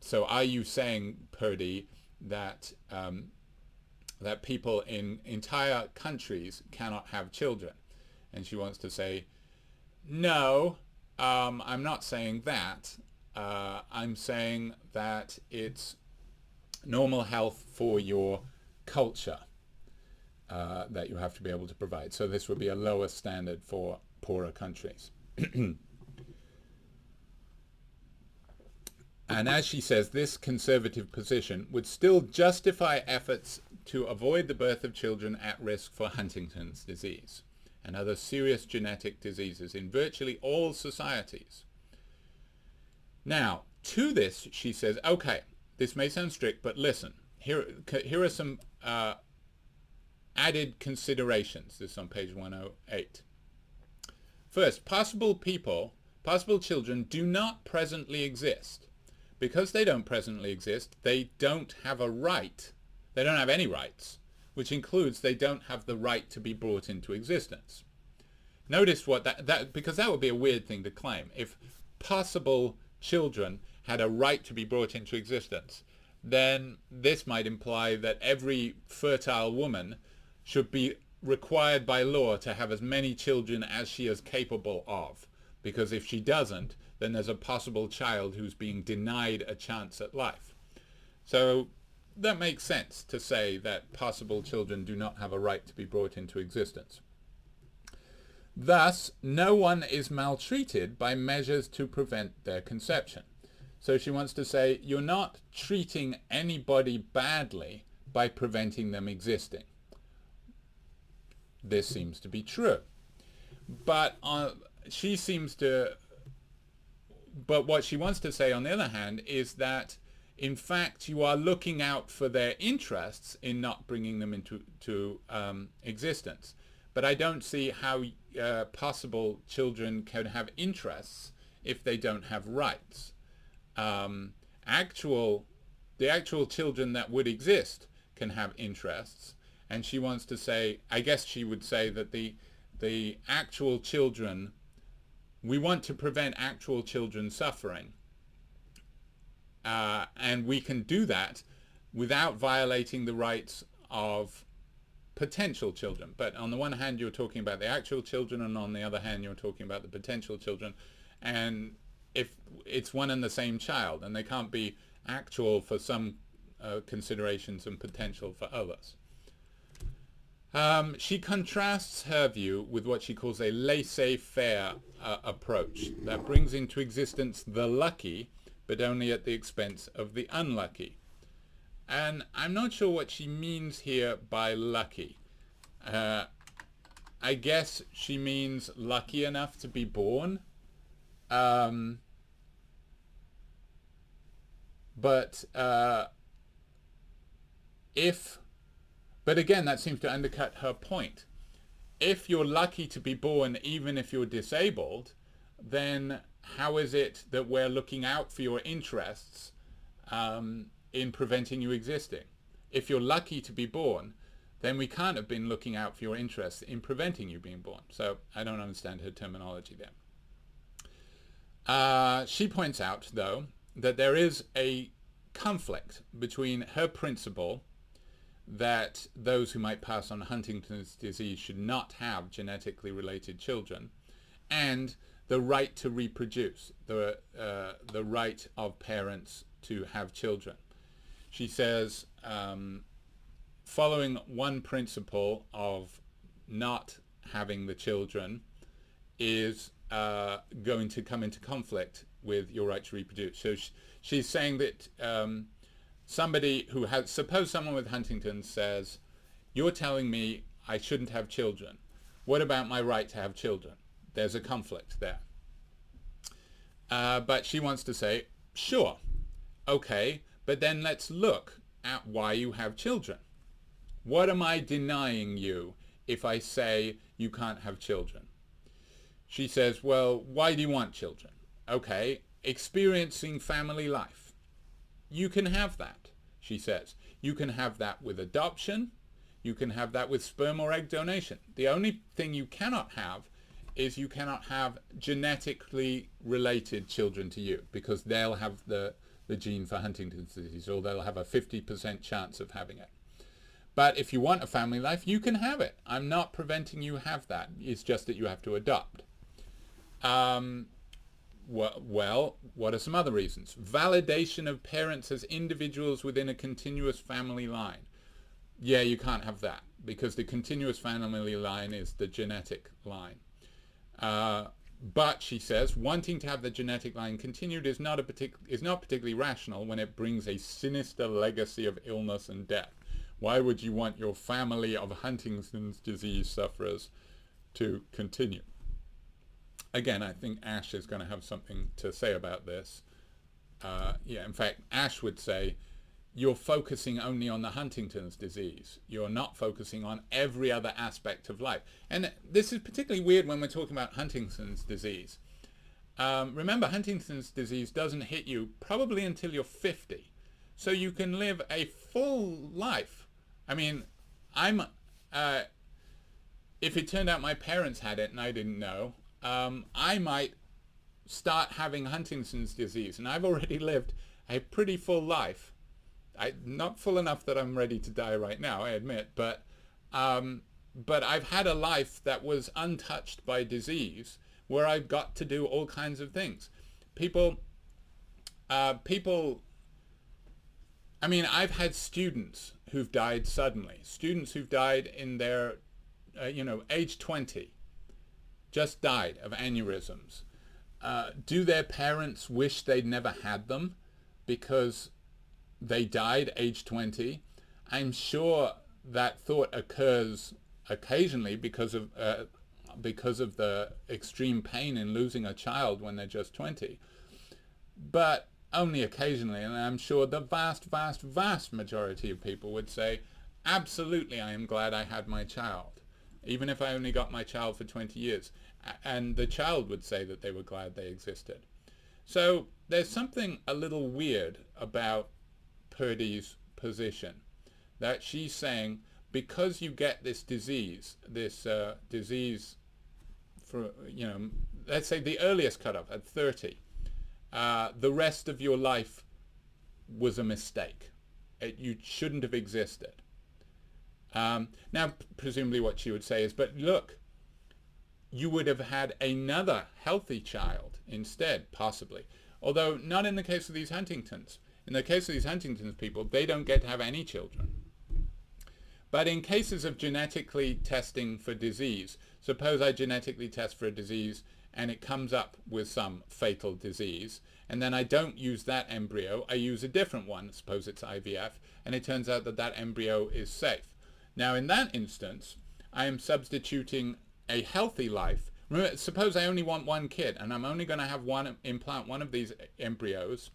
So are you saying, Purdy, that that people in entire countries cannot have children? And she wants to say, no, I'm not saying that. I'm saying that it's normal health for your culture that you have to be able to provide. So this would be a lower standard for poorer countries. And as she says, this conservative position would still justify efforts to avoid the birth of children at risk for Huntington's disease and other serious genetic diseases in virtually all societies. Now, To this, she says, okay, this may sound strict, but listen, here are some added considerations. This is on page 108. First, possible children do not presently exist. Because they don't presently exist, they don't have a right. They don't have any rights, which includes they don't have the right to be brought into existence. Notice what because that would be a weird thing to claim. If possible children had a right to be brought into existence, then this might imply that every fertile woman should be required by law to have as many children as she is capable of. Because if she doesn't, then there's a possible child who's being denied a chance at life. So that makes sense to say that possible children do not have a right to be brought into existence. Thus, no one is maltreated by measures to prevent their conception. So she wants to say, you're not treating anybody badly by preventing them existing. This seems to be true. But what she wants to say, on the other hand, is that, in fact, you are looking out for their interests in not bringing them into existence. But I don't see how possible children can have interests if they don't have rights. The actual children that would exist can have interests. And she wants to say, I guess she would say that the actual children, we want to prevent actual children suffering. And we can do that without violating the rights of potential children. But on the one hand, you're talking about the actual children, and on the other hand, you're talking about the potential children. And if it's one and the same child, and they can't be actual for some considerations and potential for others. She contrasts her view with what she calls a laissez-faire approach that brings into existence the lucky, but only at the expense of the unlucky. And I'm not sure what she means here by lucky. I guess she means lucky enough to be born. But again, that seems to undercut her point. If you're lucky to be born, even if you're disabled, then how is it that we're looking out for your interests in preventing you existing? If you're lucky to be born, then we can't have been looking out for your interests in preventing you being born. So I don't understand her terminology there. She points out, though, that there is a conflict between her principle that those who might pass on Huntington's disease should not have genetically related children, and the right to reproduce, the right of parents to have children. She says, following one principle of not having the children is going to come into conflict with your right to reproduce. So she's saying that somebody who has, suppose someone with Huntington says, you're telling me I shouldn't have children. What about my right to have children? There's a conflict there. But she wants to say, sure, okay, but then let's look at why you have children. What am I denying you if I say you can't have children? She says, well, why do you want children? Okay, experiencing family life. You can have that, she says. You can have that with adoption. You can have that with sperm or egg donation. The only thing you cannot have is you cannot have genetically related children to you, because they'll have the gene for Huntington's disease, or they'll have a 50% chance of having it. But if you want a family life, you can have it. I'm not preventing you have that. It's just that you have to adopt. Well, what are some other reasons? Validation of parents as individuals within a continuous family line. Yeah, you can't have that, because the continuous family line is the genetic line. But she says, wanting to have the genetic line continued is not particularly rational when it brings a sinister legacy of illness and death. Why would you want your family of Huntington's disease sufferers to continue? Again, I think Asch is going to have something to say about this. Yeah, in fact, Asch would say, you're focusing only on the Huntington's disease. You're not focusing on every other aspect of life. And this is particularly weird when we're talking about Huntington's disease. Remember, Huntington's disease doesn't hit you probably until you're 50. So you can live a full life. I mean, if it turned out my parents had it and I didn't know, I might start having Huntington's disease. And I've already lived a pretty full life. Not full enough that I'm ready to die right now, I admit, but I've had a life that was untouched by disease, where I've got to do all kinds of things. I mean, I've had students who've died suddenly, students who've died in their, age 20, just died of aneurysms. Do their parents wish they'd never had them because they died age 20? I'm sure that thought occurs occasionally because of the extreme pain in losing a child when they're just 20. But only occasionally, and I'm sure the vast, vast, vast majority of people would say, absolutely, I am glad I had my child, even if I only got my child for 20 years. And the child would say that they were glad they existed. So there's something a little weird about Purdy's position, that she's saying, because you get this disease for, let's say the earliest cutoff at 30, the rest of your life was a mistake. You shouldn't have existed. Now, presumably what she would say is, but look, you would have had another healthy child instead, possibly. Although not in the case of these Huntingtons. In the case of these Huntington's people, they don't get to have any children. But in cases of genetically testing for disease, suppose I genetically test for a disease and it comes up with some fatal disease, and then I don't use that embryo, I use a different one, suppose it's IVF, and it turns out that that embryo is safe. Now in that instance, I am substituting a healthy life. Remember, suppose I only want one kid, and I'm only going to implant one of these embryos,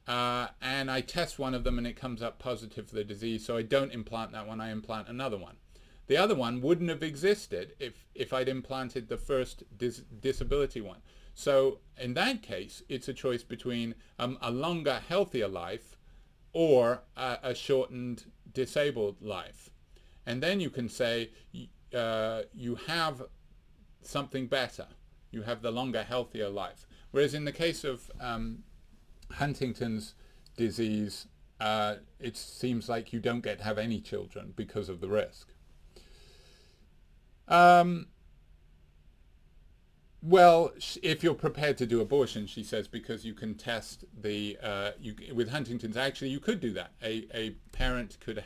and I test one of them and it comes up positive for the disease, so I don't implant that one, I implant another one. The other one wouldn't have existed if I'd implanted the first disability one. So in that case, it's a choice between a longer, healthier life or a shortened, disabled life. And then you can say you have something better. You have the longer, healthier life. Whereas in the case of Huntington's disease, it seems like you don't get to have any children because of the risk. Well, if you're prepared to do abortion, she says, because you can test with Huntington's, actually you could do that. A parent could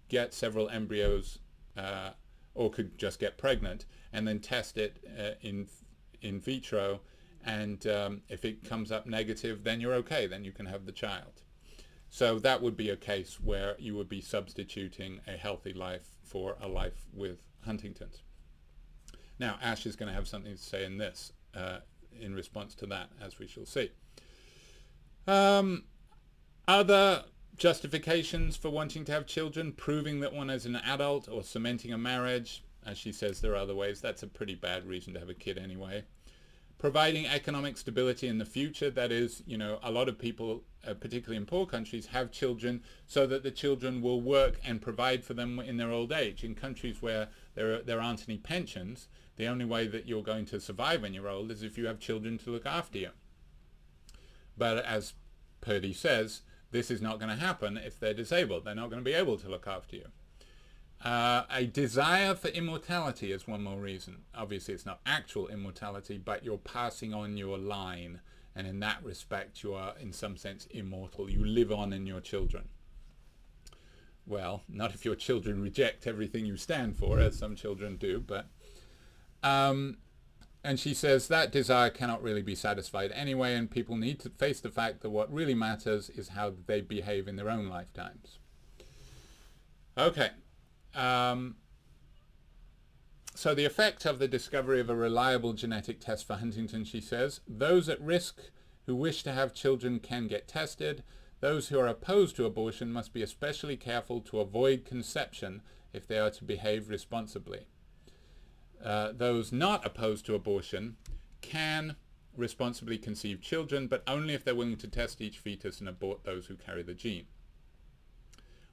get several embryos, or could just get pregnant and then test it in vitro, and if it comes up negative, then you're okay, then you can have the child. So that would be a case where you would be substituting a healthy life for a life with Huntington's. Now, Asch is going to have something to say in this, in response to that, as we shall see. Other justifications for wanting to have children, proving that one is an adult or cementing a marriage. As she says, there are other ways. That's a pretty bad reason to have a kid anyway. Providing economic stability in the future. That is, a lot of people, particularly in poor countries, have children so that the children will work and provide for them in their old age. In countries where there aren't any pensions, the only way that you're going to survive when you're old is if you have children to look after you. But as Purdy says, this is not going to happen if they're disabled. They're not going to be able to look after you. A desire for immortality is one more reason. Obviously, it's not actual immortality, but you're passing on your line. And in that respect, you are, in some sense, immortal. You live on in your children. Well, not if your children reject everything you stand for, as some children do, but... and she says that desire cannot really be satisfied anyway, and people need to face the fact that what really matters is how they behave in their own lifetimes. Okay. So the effect of the discovery of a reliable genetic test for Huntington, she says, those at risk who wish to have children can get tested. Those who are opposed to abortion must be especially careful to avoid conception if they are to behave responsibly. Those not opposed to abortion can responsibly conceive children, but only if they're willing to test each fetus and abort those who carry the gene.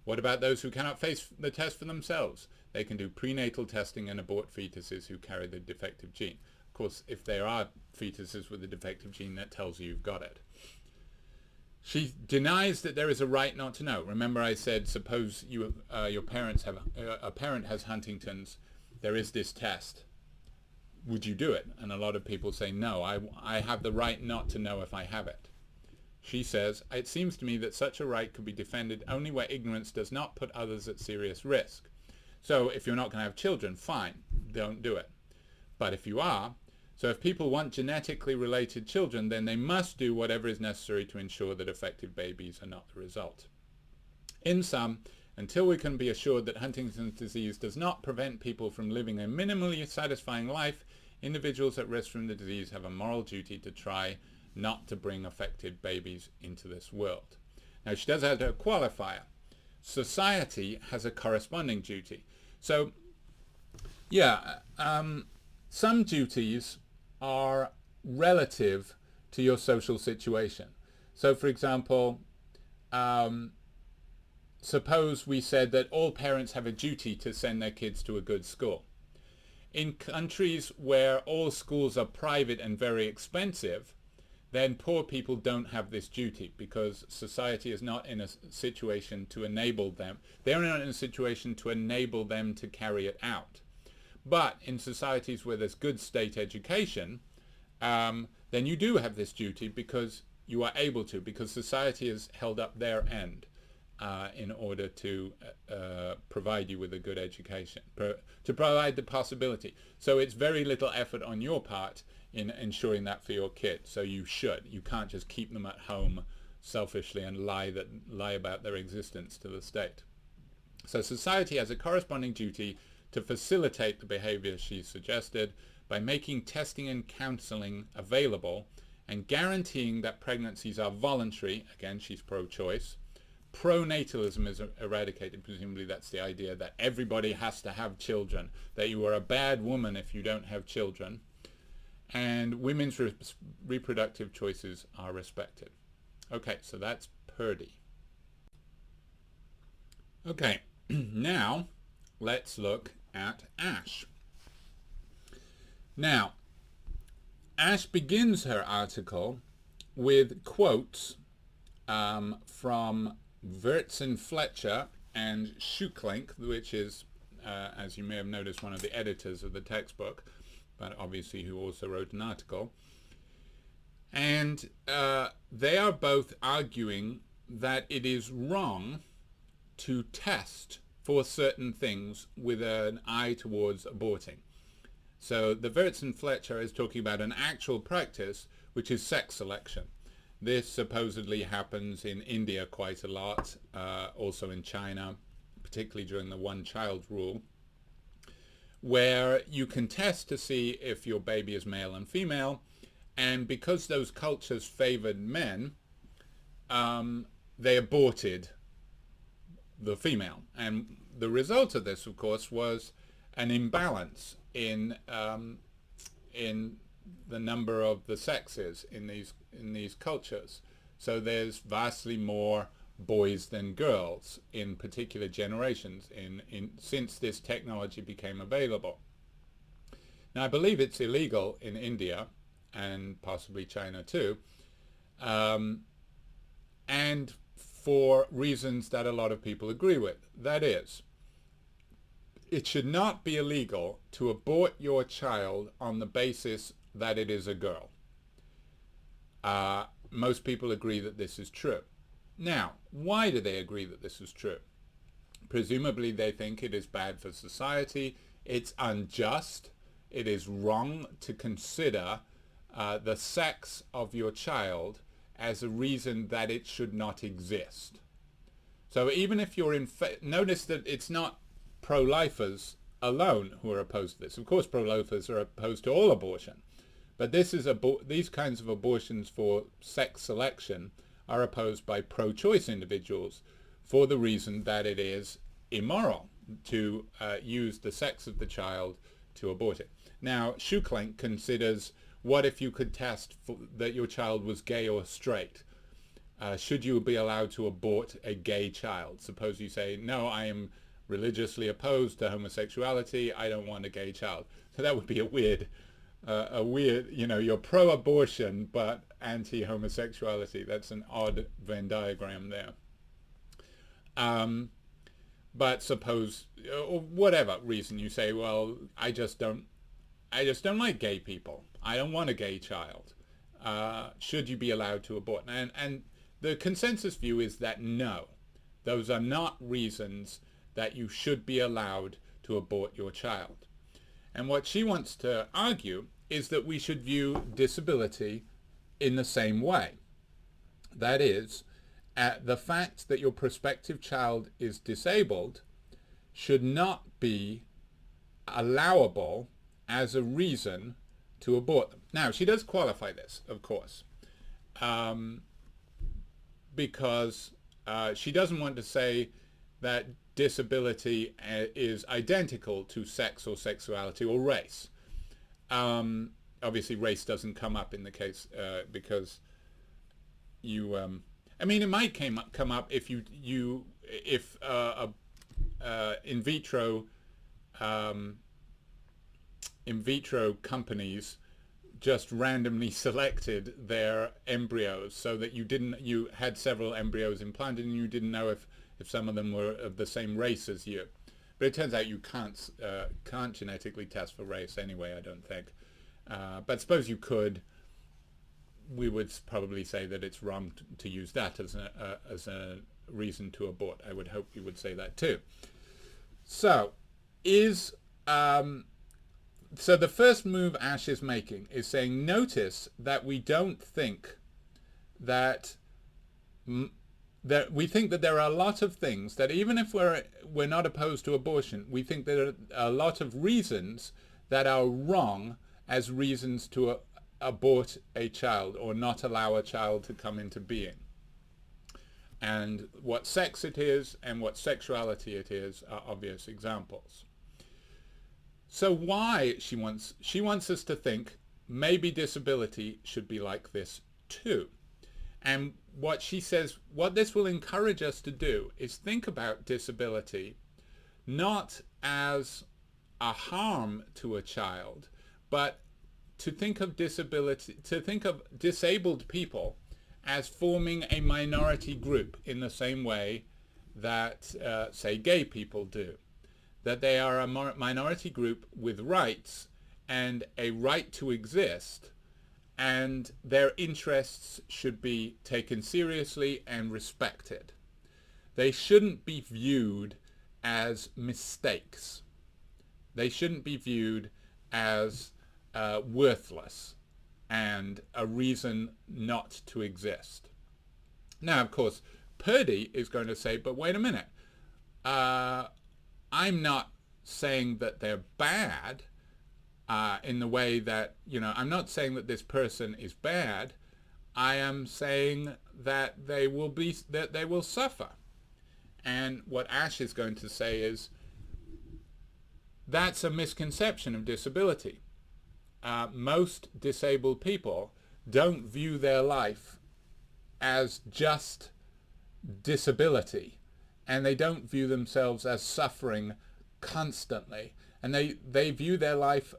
What about those who cannot face the test for themselves? They can do prenatal testing and abort fetuses who carry the defective gene. Of course, if there are fetuses with a defective gene, that tells you you've got it. She denies that there is a right not to know. Remember I said, suppose you, your parents have, a parent has Huntington's, there is this test. Would you do it? And a lot of people say, no, I have the right not to know if I have it. She says, it seems to me that such a right could be defended only where ignorance does not put others at serious risk. So if you're not going to have children, fine, don't do it. But if you are, so if people want genetically related children, then they must do whatever is necessary to ensure that affected babies are not the result. In sum, until we can be assured that Huntington's disease does not prevent people from living a minimally satisfying life, individuals at risk from the disease have a moral duty to try not to bring affected babies into this world. Now she does have a qualifier. Society has a corresponding duty. So, yeah, some duties are relative to your social situation. So, for example, suppose we said that all parents have a duty to send their kids to a good school. In countries where all schools are private and very expensive, then poor people don't have this duty because society is not in a situation to enable them. They're not in a situation to enable them to carry it out. But in societies where there's good state education, then you do have this duty because you are able to, because society has held up their end in order to provide you with a good education, to provide the possibility. So it's very little effort on your part in ensuring that for your kids. So you should. You can't just keep them at home selfishly and lie about their existence to the state. So society has a corresponding duty to facilitate the behavior she suggested by making testing and counseling available and guaranteeing that pregnancies are voluntary. Again, she's pro-choice. Pronatalism is eradicated. Presumably that's the idea that everybody has to have children, that you are a bad woman if you don't have children. And women's reproductive choices are respected. Okay, so that's Purdy. Okay, now let's look at Asch. Now, Asch begins her article with quotes from Wirtz and Fletcher and Schucklink, which is, as you may have noticed, one of the editors of the textbook, but obviously who also wrote an article. And they are both arguing that it is wrong to test for certain things with an eye towards aborting. So the Wirtz and Fletcher is talking about an actual practice, which is sex selection. This supposedly happens in India quite a lot, also in China, particularly during the one-child rule, where you can test to see if your baby is male and female, and because those cultures favored men, they aborted the female. And the result of this, of course, was an imbalance in the number of the sexes in these cultures. So there's vastly more boys than girls in particular generations since this technology became available. Now I believe it's illegal in India and possibly China too, and for reasons that a lot of people agree with. That is, it should not be illegal to abort your child on the basis that it is a girl. Most people agree that this is true. Now, why do they agree that this is true? Presumably they think it is bad for society, it's unjust, it is wrong to consider the sex of your child as a reason that it should not exist. So even if you're notice that it's not pro-lifers alone who are opposed to this. Of course pro-lifers are opposed to all abortion, But these kinds of abortions for sex selection are opposed by pro-choice individuals for the reason that it is immoral to use the sex of the child to abort it. Now, Schucklink considers, what if you could test that your child was gay or straight? Should you be allowed to abort a gay child? Suppose you say, no, I am religiously opposed to homosexuality, I don't want a gay child. So that would be a weird, you're pro-abortion but anti-homosexuality. That's an odd Venn diagram there. But suppose, or whatever reason, you say, well, I just don't like gay people. I don't want a gay child. Should you be allowed to abort? And the consensus view is that no, those are not reasons that you should be allowed to abort your child. And what she wants to argue is that we should view disability in the same way. That is, the fact that your prospective child is disabled should not be allowable as a reason to abort them. Now, she does qualify this, of course, because she doesn't want to say that disability is identical to sex or sexuality or race. Obviously, race doesn't come up in the case because you. I mean, it might come up if if in vitro companies just randomly selected their embryos so that you had several embryos implanted and you didn't know if some of them were of the same race as you. But it turns out you can't genetically test for race anyway, I don't think. But suppose you could, we would probably say that it's wrong to use that as a reason to abort. I would hope you would say that too. So so the first move Asch is making is saying, notice that we don't think that we think that there are a lot of things that, even if we're not opposed to abortion, we think there are a lot of reasons that are wrong as reasons to abort a child or not allow a child to come into being. And what sex it is and what sexuality it is are obvious examples. So why she wants us to think maybe disability should be like this too. And what she says, what this will encourage us to do is think about disability not as a harm to a child, but to think of disability, to think of disabled people as forming a minority group in the same way that, say, gay people do. That they are a minority group with rights and a right to exist, and their interests should be taken seriously and respected. They shouldn't be viewed as mistakes. They shouldn't be viewed as worthless and a reason not to exist. Now, of course, Purdy is going to say, but wait a minute. I'm not saying that they're bad in the way that, I'm not saying that this person is bad. I am saying that they will suffer. And what Asch is going to say is, that's a misconception of disability. Most disabled people don't view their life as just disability, and they don't view themselves as suffering constantly, and they view their life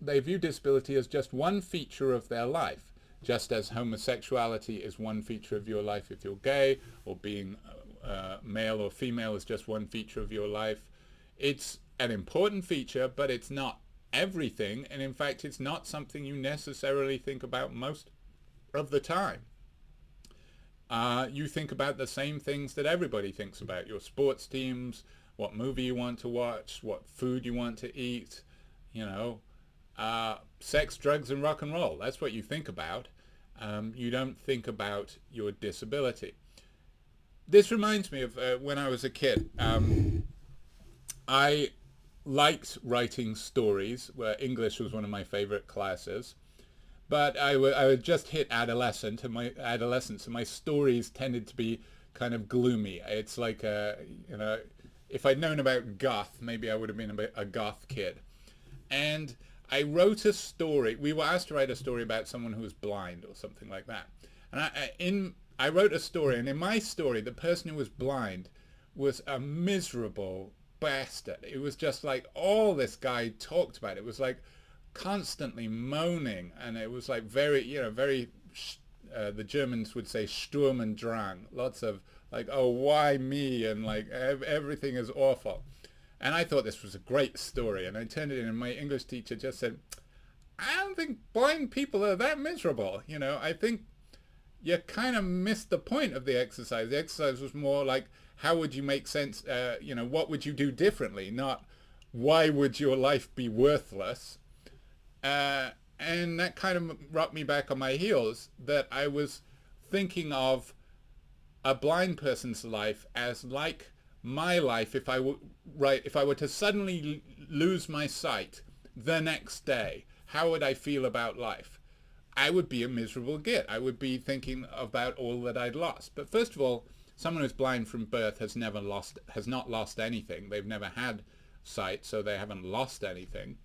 they view disability as just one feature of their life, just as homosexuality is one feature of your life if you're gay, or being male or female is just one feature of your life. It's an important feature, but it's not everything, and in fact it's not something you necessarily think about most of the time. You think about the same things that everybody thinks about: your sports teams, what movie you want to watch, what food you want to eat, sex, drugs, and rock and roll. That's what you think about. You don't think about your disability. This reminds me of when I was a kid. I liked writing stories, where English was one of my favorite classes. But I would just hit adolescence, and my stories tended to be kind of gloomy. It's like if I'd known about goth, maybe I would have been a goth kid. And I wrote a story. We were asked to write a story about someone who was blind or something like that. And I wrote a story, and in my story, the person who was blind was a miserable bastard. It was just like all this guy talked about. It was like constantly moaning, and it was like very, the Germans would say Sturm und Drang. Lots of like, oh, why me? And like everything is awful. And I thought this was a great story, and I turned it in, and my English teacher just said, I don't think blind people are that miserable. I think you kind of missed the point of the exercise. The exercise was more like, how would you make sense, what would you do differently, not why would your life be worthless? And that kind of rocked me back on my heels, that I was thinking of a blind person's life as like my life if I were to suddenly lose my sight the next day. How would I feel about life? I would be a miserable git. I would be thinking about all that I'd lost. But first of all, someone who's blind from birth has not lost anything. They've never had sight, so they haven't lost anything.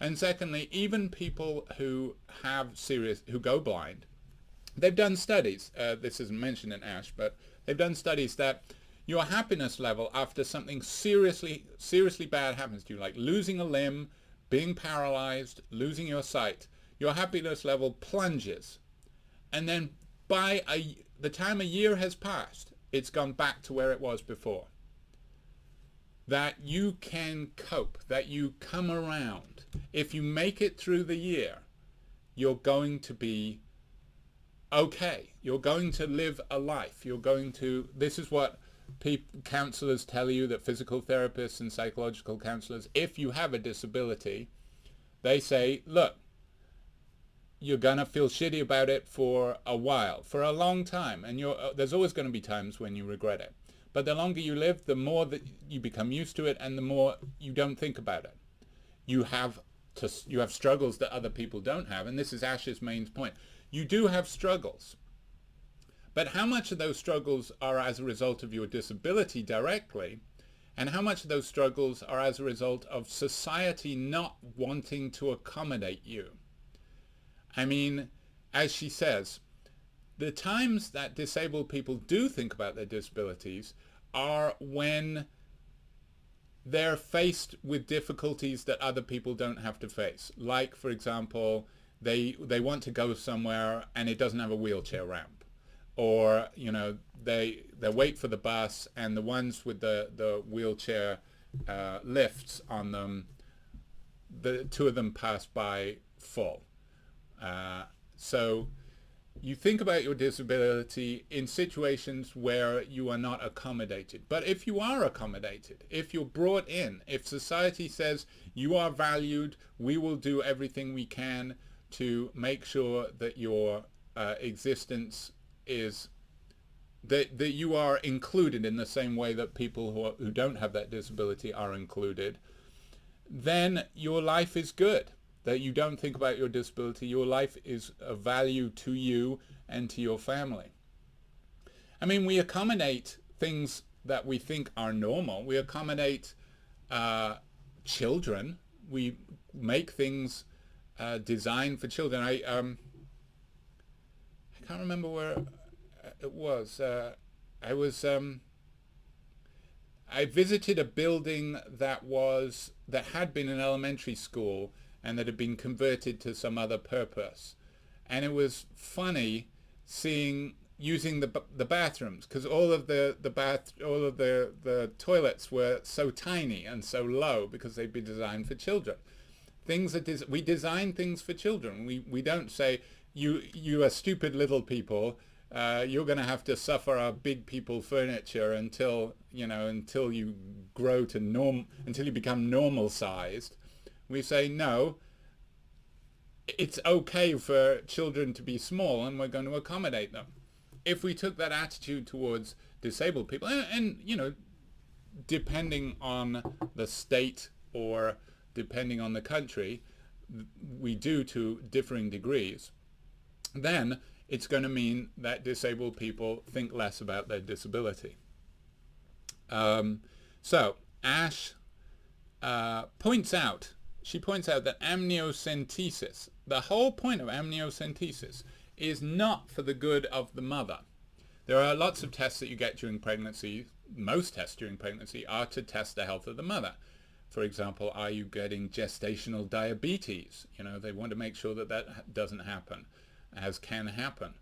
And secondly, even people who go blind, they've done studies. This isn't mentioned in Asch, but they've done studies that your happiness level after something seriously bad happens to you, like losing a limb, being paralyzed, losing your sight, your happiness level plunges. And then by the time a year has passed, it's gone back to where it was before. That you can cope, that you come around. If you make it through the year, you're going to be okay. You're going to live a life. This is what counselors tell you, that physical therapists and psychological counselors, if you have a disability, they say, look, you're going to feel shitty about it for a while, for a long time, and there's always going to be times when you regret it. But the longer you live, the more that you become used to it, and the more you don't think about it. You have struggles that other people don't have, and this is Asch's main point. You do have struggles. But how much of those struggles are as a result of your disability directly, and how much of those struggles are as a result of society not wanting to accommodate you? I mean, as she says, the times that disabled people do think about their disabilities are when they're faced with difficulties that other people don't have to face. Like, for example, they want to go somewhere and it doesn't have a wheelchair ramp. Or, they wait for the bus and the ones with the wheelchair lifts on them, the two of them pass by full. So you think about your disability in situations where you are not accommodated. But if you are accommodated, if you're brought in, if society says you are valued, we will do everything we can to make sure that your existence is, that you are included in the same way that people who don't have that disability are included, then your life is good. That you don't think about your disability, your life is of value to you and to your family. I mean, we accommodate things that we think are normal. We accommodate children. We make things designed for children. I can't remember where it was. I visited a building that had been an elementary school and that had been converted to some other purpose, and it was funny using the bathrooms, because all of the toilets were so tiny and so low because they'd been designed for children. We design things for children. We don't say you are stupid little people. You're going to have to suffer our big people furniture until you grow to until you become normal sized. We say, no, it's okay for children to be small and we're going to accommodate them. If we took that attitude towards disabled people, and depending on the state or depending on the country, we do to differing degrees. then it's going to mean that disabled people think less about their disability. So Asch points out that amniocentesis, the whole point of amniocentesis, is not for the good of the mother. There are lots of tests that you get during pregnancy. Most tests during pregnancy are to test the health of the mother. For example, are you getting gestational diabetes? You know, they want to make sure that that doesn't happen, as can happen.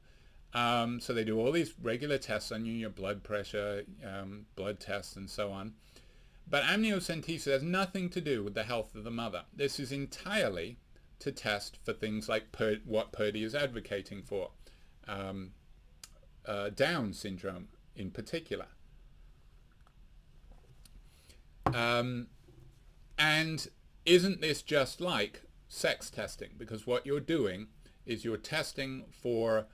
So they do all these regular tests on you, your blood pressure, blood tests, and so on. But amniocentesis has nothing to do with the health of the mother. This is entirely to test for things like what Purdy is advocating for, Down syndrome in particular. And isn't this just like sex testing? Because what you're doing is you're testing for,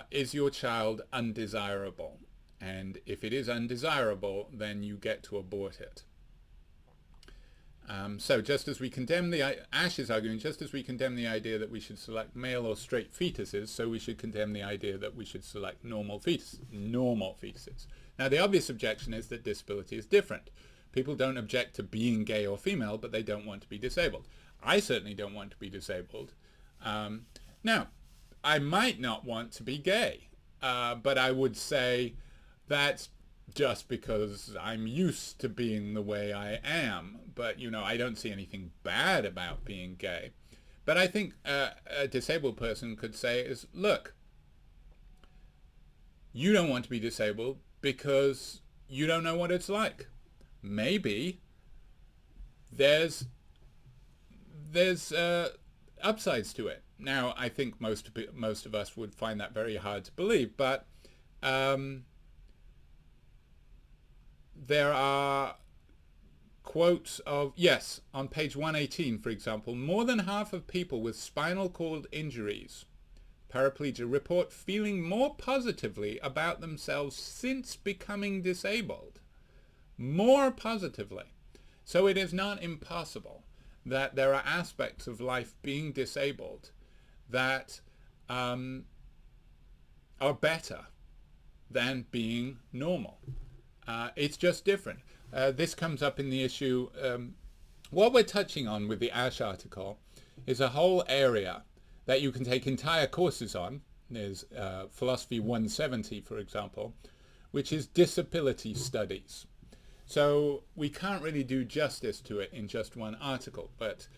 is your child undesirable? And if it is undesirable, then you get to abort it. So just as we condemn Asch is arguing, just as we condemn the idea that we should select male or straight fetuses, so we should condemn the idea that we should select normal fetuses. Now the obvious objection is that disability is different. People don't object to being gay or female, but they don't want to be disabled. I certainly don't want to be disabled. Now, I might not want to be gay, but I would say that's just because I'm used to being the way I am. But, you know, I don't see anything bad about being gay. But I think a disabled person could say is, look, you don't want to be disabled because you don't know what it's like. Maybe there's upsides to it. Now, I think most of us would find that very hard to believe, but there are quotes of, yes, on page 118, for example, more than half of people with spinal cord injuries, paraplegia, report feeling more positively about themselves since becoming disabled. More positively. So it is not impossible that there are aspects of life being disabled that are better than being normal. It's just different. This comes up in the issue, what we're touching on with the Asch article is a whole area that you can take entire courses on. There's Philosophy 170, for example, which is disability studies. So we can't really do justice to it in just one article, but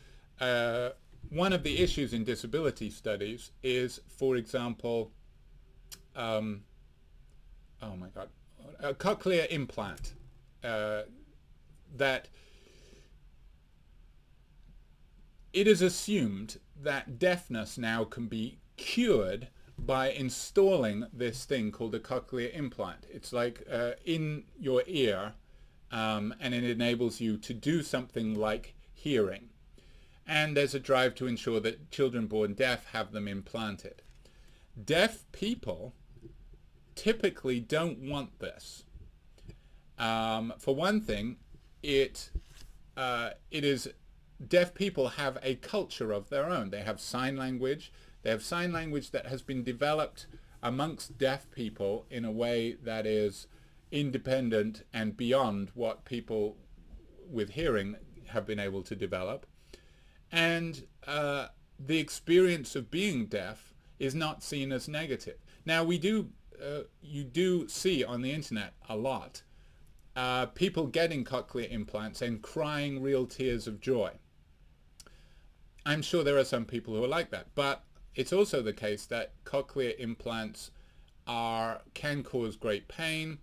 one of the issues in disability studies is, for example, oh my God, a cochlear implant that it is assumed that deafness now can be cured by installing this thing called a cochlear implant. It's like in your ear, and it enables you to do something like hearing. And there's a drive to ensure that children born deaf have them implanted. Deaf people typically don't want this. For one thing, it is, deaf people have a culture of their own. They have sign language. They have sign language that has been developed amongst deaf people in a way that is independent and beyond what people with hearing have been able to develop. And the experience of being deaf is not seen as negative. Now, you do see on the internet a lot people getting cochlear implants and crying real tears of joy. I'm sure there are some people who are like that, but it's also the case that cochlear implants can cause great pain,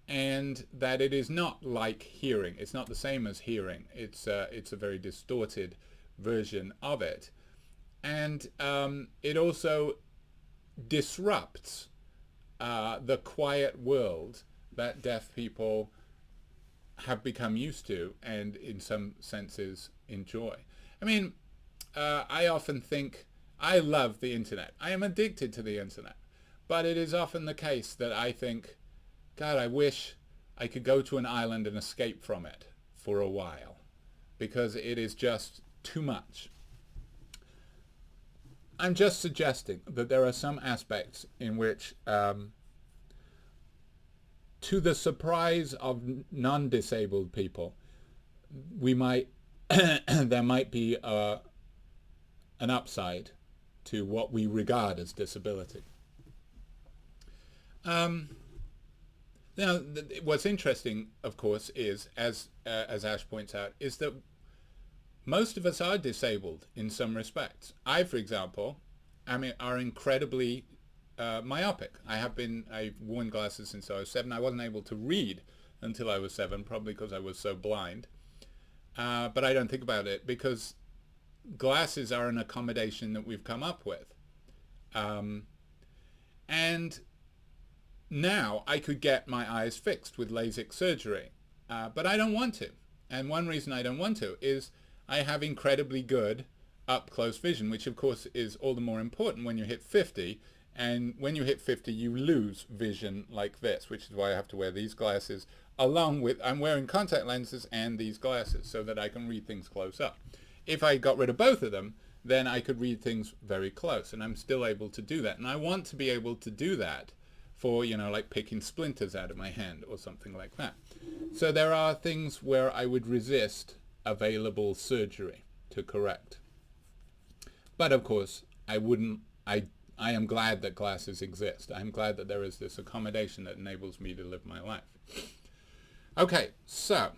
and that it is not like hearing. It's not the same as hearing. It's a very distorted version of it. And it also disrupts the quiet world that deaf people have become used to and in some senses enjoy. I mean, I often think, I love the internet. I am addicted to the internet. But it is often the case that I think, God, I wish I could go to an island and escape from it for a while, because it is just too much. I'm just suggesting that there are some aspects in which, to the surprise of non-disabled people, we might there might be an upside to what we regard as disability. Now, what's interesting, of course, is, as Asch points out, is that most of us are disabled in some respects. I, for example, are incredibly myopic. I've worn glasses since I was 7. I wasn't able to read until I was 7, probably because I was so blind. But I don't think about it because glasses are an accommodation that we've come up with. And now I could get my eyes fixed with LASIK surgery, but I don't want to. And one reason I don't want to is I have incredibly good up-close vision, which of course is all the more important when you hit 50. And when you hit 50, you lose vision like this, which is why I have to wear these glasses along with, I'm wearing contact lenses and these glasses so that I can read things close up. If I got rid of both of them, then I could read things very close, and I'm still able to do that. And I want to be able to do that for, like picking splinters out of my hand or something like that. So there are things where I would resist available surgery to correct. But of course, I am glad that glasses exist. I'm glad that there is this accommodation that enables me to live my life. Okay, so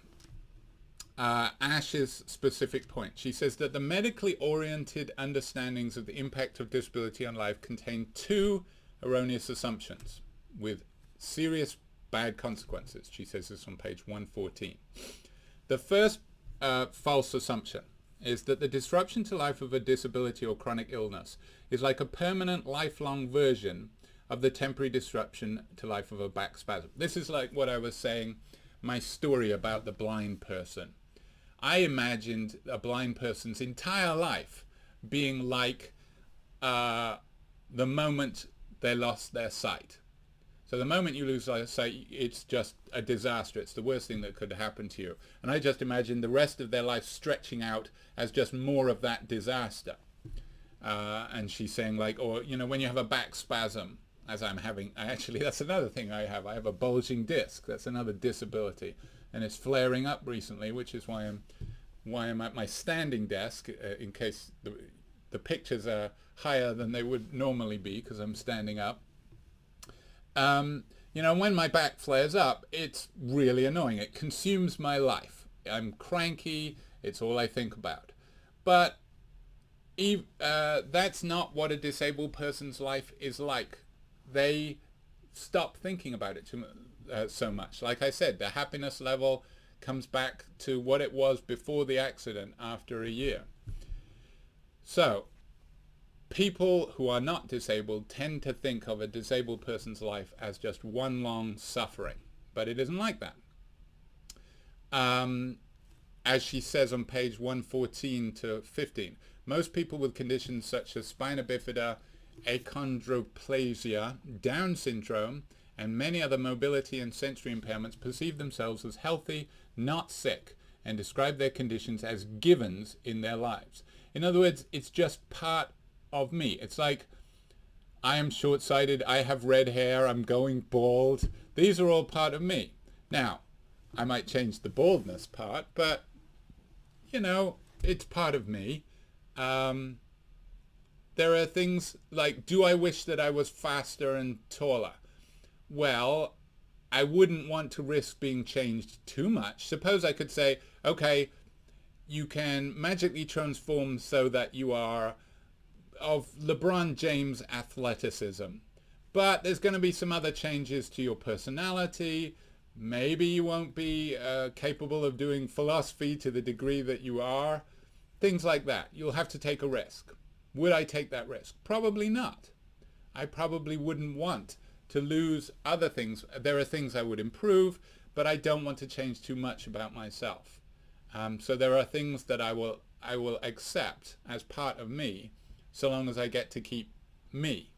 Asch's specific point. She says that the medically oriented understandings of the impact of disability on life contain 2 erroneous assumptions with serious bad consequences. She says this on page 114. The first false assumption is that the disruption to life of a disability or chronic illness is like a permanent lifelong version of the temporary disruption to life of a back spasm. This is like what I was saying, my story about the blind person. I imagined a blind person's entire life being like the moment they lost their sight. So the moment you lose sight, it's just a disaster. It's the worst thing that could happen to you. And I just imagine the rest of their life stretching out as just more of that disaster. And she's saying like, or, when you have a back spasm, as I'm having, actually, that's another thing I have. I have a bulging disc. That's another disability. And it's flaring up recently, which is why I'm at my standing desk, in case the pictures are higher than they would normally be, because I'm standing up. When my back flares up, it's really annoying. It consumes my life. I'm cranky. It's all I think about. But that's not what a disabled person's life is like. They stop thinking about it so much. Like I said, the happiness level comes back to what it was before the accident after a year. So people who are not disabled tend to think of a disabled person's life as just one long suffering, but it isn't like that. As she says on page 114 to 15, most people with conditions such as spina bifida, achondroplasia, Down syndrome, and many other mobility and sensory impairments perceive themselves as healthy, not sick, and describe their conditions as givens in their lives. In other words, it's just part of me. It's like, I am short-sighted, I have red hair, I'm going bald. These are all part of me. Now, I might change the baldness part, but, it's part of me. There are things like, do I wish that I was faster and taller? Well, I wouldn't want to risk being changed too much. Suppose I could say, okay, you can magically transform so that you are of LeBron James athleticism, but there's going to be some other changes to your personality. Maybe you won't be capable of doing philosophy to the degree that you are. Things like that. You'll have to take a risk. Would I take that risk? Probably not. I probably wouldn't want to lose other things. There are things I would improve, but I don't want to change too much about myself. So there are things that I will accept as part of me, so long as I get to keep me.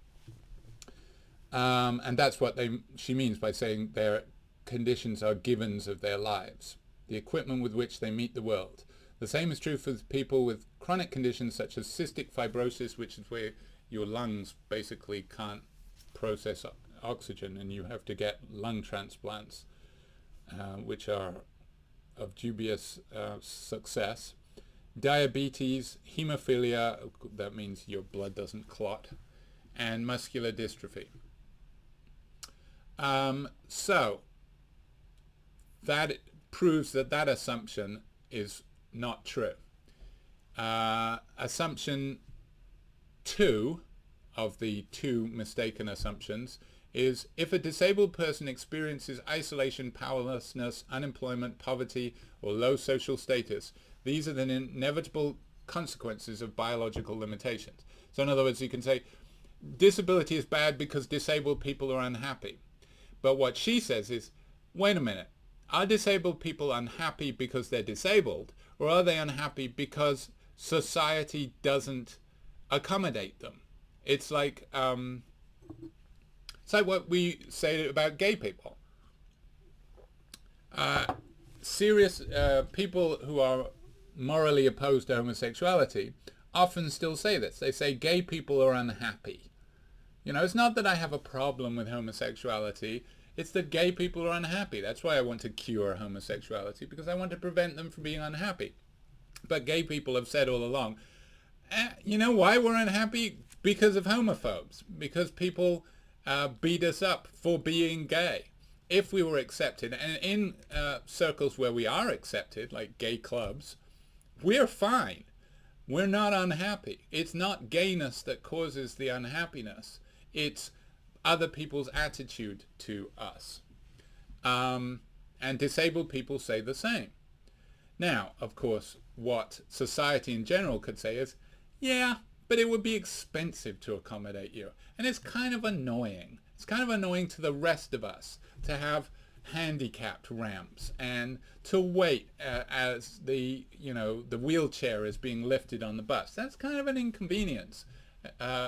And that's what she means by saying their conditions are givens of their lives, the equipment with which they meet the world. The same is true for people with chronic conditions such as cystic fibrosis, which is where your lungs basically can't process oxygen, and you have to get lung transplants, which are of dubious success. Diabetes, hemophilia, that means your blood doesn't clot, and muscular dystrophy. So that proves that that assumption is not true. Assumption 2 of the 2 mistaken assumptions is if a disabled person experiences isolation, powerlessness, unemployment, poverty, or low social status, these are the inevitable consequences of biological limitations. So in other words, you can say disability is bad because disabled people are unhappy. But what she says is, wait a minute, are disabled people unhappy because they're disabled, or are they unhappy because society doesn't accommodate them? It's like what we say about gay people. Serious people who are morally opposed to homosexuality often still say this. They say gay people are unhappy. You know, it's not that I have a problem with homosexuality. It's that gay people are unhappy. That's why I want to cure homosexuality, because I want to prevent them from being unhappy. But gay people have said all along, you know why we're unhappy? Because of homophobes. Because people beat us up for being gay. If we were accepted, and in circles where we are accepted, like gay clubs, we're fine. We're not unhappy. It's not gayness that causes the unhappiness. It's other people's attitude to us. And disabled people say the same. Now, of course, what society in general could say is, yeah, but it would be expensive to accommodate you. And it's kind of annoying. It's kind of annoying to the rest of us to have handicapped ramps and to wait as the wheelchair is being lifted on the bus. That's kind of an inconvenience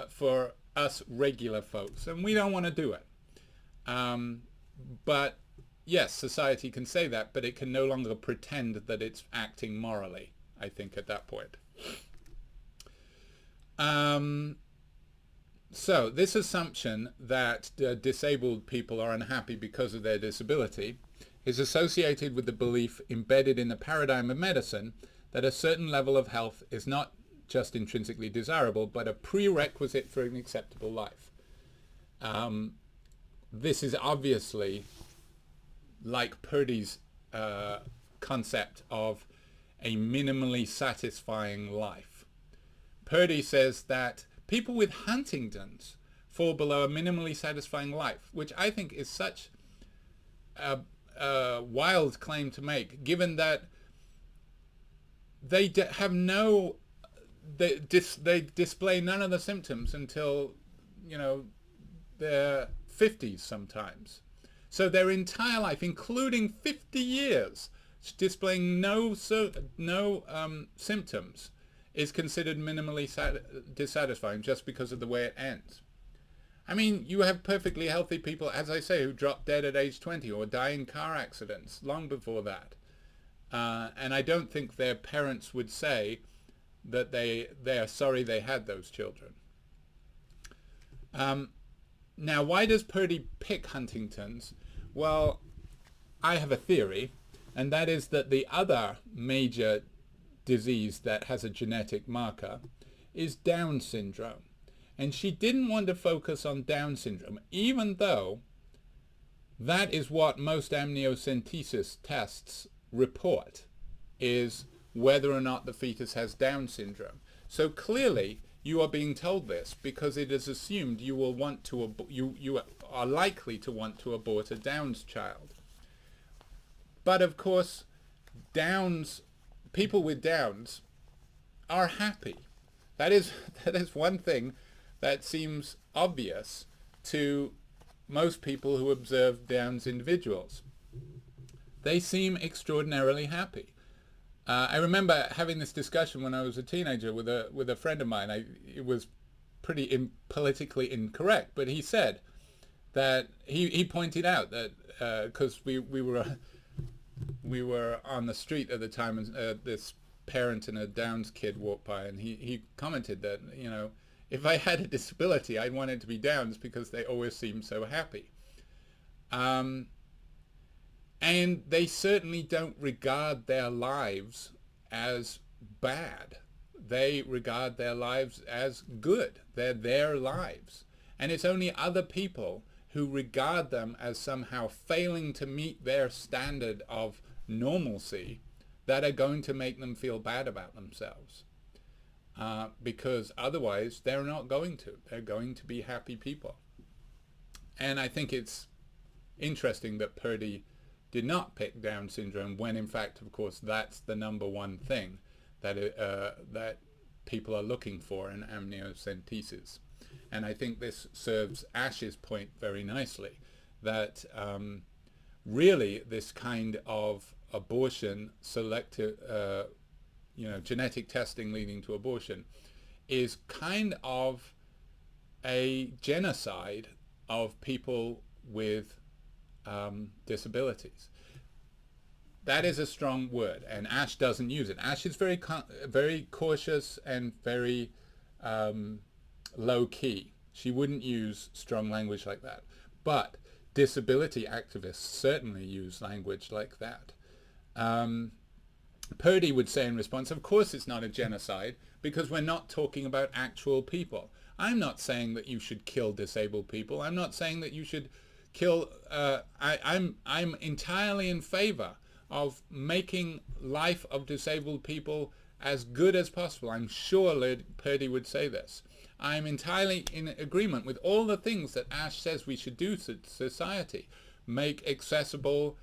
for us regular folks, and we don't want to do it. But yes, society can say that, but it can no longer pretend that it's acting morally, I think, at that point. So this assumption that disabled people are unhappy because of their disability is associated with the belief embedded in the paradigm of medicine that a certain level of health is not just intrinsically desirable, but a prerequisite for an acceptable life. This is obviously like Purdy's concept of a minimally satisfying life. Purdy says that people with Huntington's fall below a minimally satisfying life, which I think is such a wild claim to make, given that they have no, they display none of the symptoms until, their 50s sometimes. So their entire life, including 50 years, displaying no symptoms, is considered minimally dissatisfying just because of the way it ends. I mean, you have perfectly healthy people, as I say, who drop dead at age 20 or die in car accidents long before that. And I don't think their parents would say that they are sorry they had those children. Now, why does Purdy pick Huntington's? Well, I have a theory, and that is that the other major disease that has a genetic marker is Down syndrome. And she didn't want to focus on Down syndrome, even though that is what most amniocentesis tests report, is whether or not the fetus has Down syndrome. So clearly you are being told this because it is assumed you will want to you are likely to want to abort a Downs child. But of course, people with Downs are happy. That is one thing that seems obvious to most people who observe Downs individuals. They seem extraordinarily happy. I remember having this discussion when I was a teenager with a friend of mine. It was pretty politically incorrect, but he said that he pointed out that because we were on the street at the time, and this parent and a Downs kid walked by, and he commented that If I had a disability, I'd want it to be Downs because they always seem so happy. And they certainly don't regard their lives as bad. They regard their lives as good. They're their lives. And it's only other people who regard them as somehow failing to meet their standard of normalcy that are going to make them feel bad about themselves. Because otherwise they're not going to. They're going to be happy people. And I think it's interesting that Purdy did not pick Down syndrome when, in fact, of course, that's the number one thing that that people are looking for in amniocentesis. And I think this serves Asch's point very nicely, that really this kind of abortion, selective, genetic testing leading to abortion, is kind of a genocide of people with disabilities. That is a strong word, and Asch doesn't use it. Asch is very cautious and very low-key. She wouldn't use strong language like that. But disability activists certainly use language like that. Purdy would say in response, of course it's not a genocide, because we're not talking about actual people. I'm not saying that you should kill disabled people. I'm not saying that you should kill... I'm entirely in favor of making life of disabled people as good as possible. I'm sure Purdy would say this. I'm entirely in agreement with all the things that Asch says we should do to society. Make accessible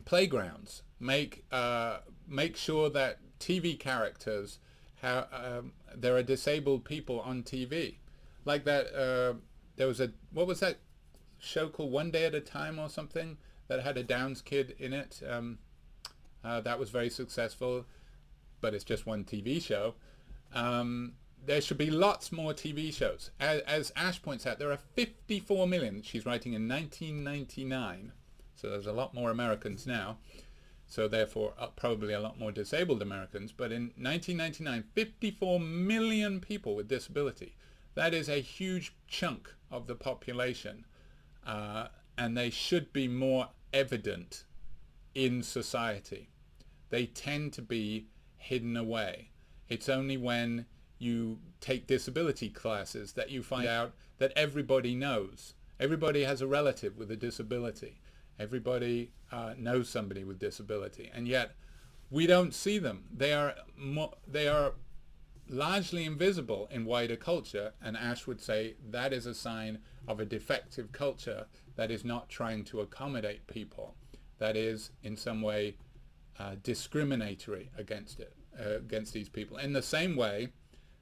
playgrounds. Make sure that TV characters there are disabled people on TV. Like that, there was what was that show called One Day at a Time or something that had a Downs kid in it? That was very successful, but it's just one TV show. There should be lots more TV shows. As Asch points out, there are 54 million. She's writing in 1999, so there's a lot more Americans now. So therefore, probably a lot more disabled Americans. But in 1999, 54 million people with disability. That is a huge chunk of the population. And they should be more evident in society. They tend to be hidden away. It's only when you take disability classes that you find out that everybody knows. Everybody has a relative with a disability. Everybody knows somebody with disability, and yet we don't see them. They are largely invisible in wider culture, and Asch would say that is a sign of a defective culture that is not trying to accommodate people, that is in some way discriminatory against these people, in the same way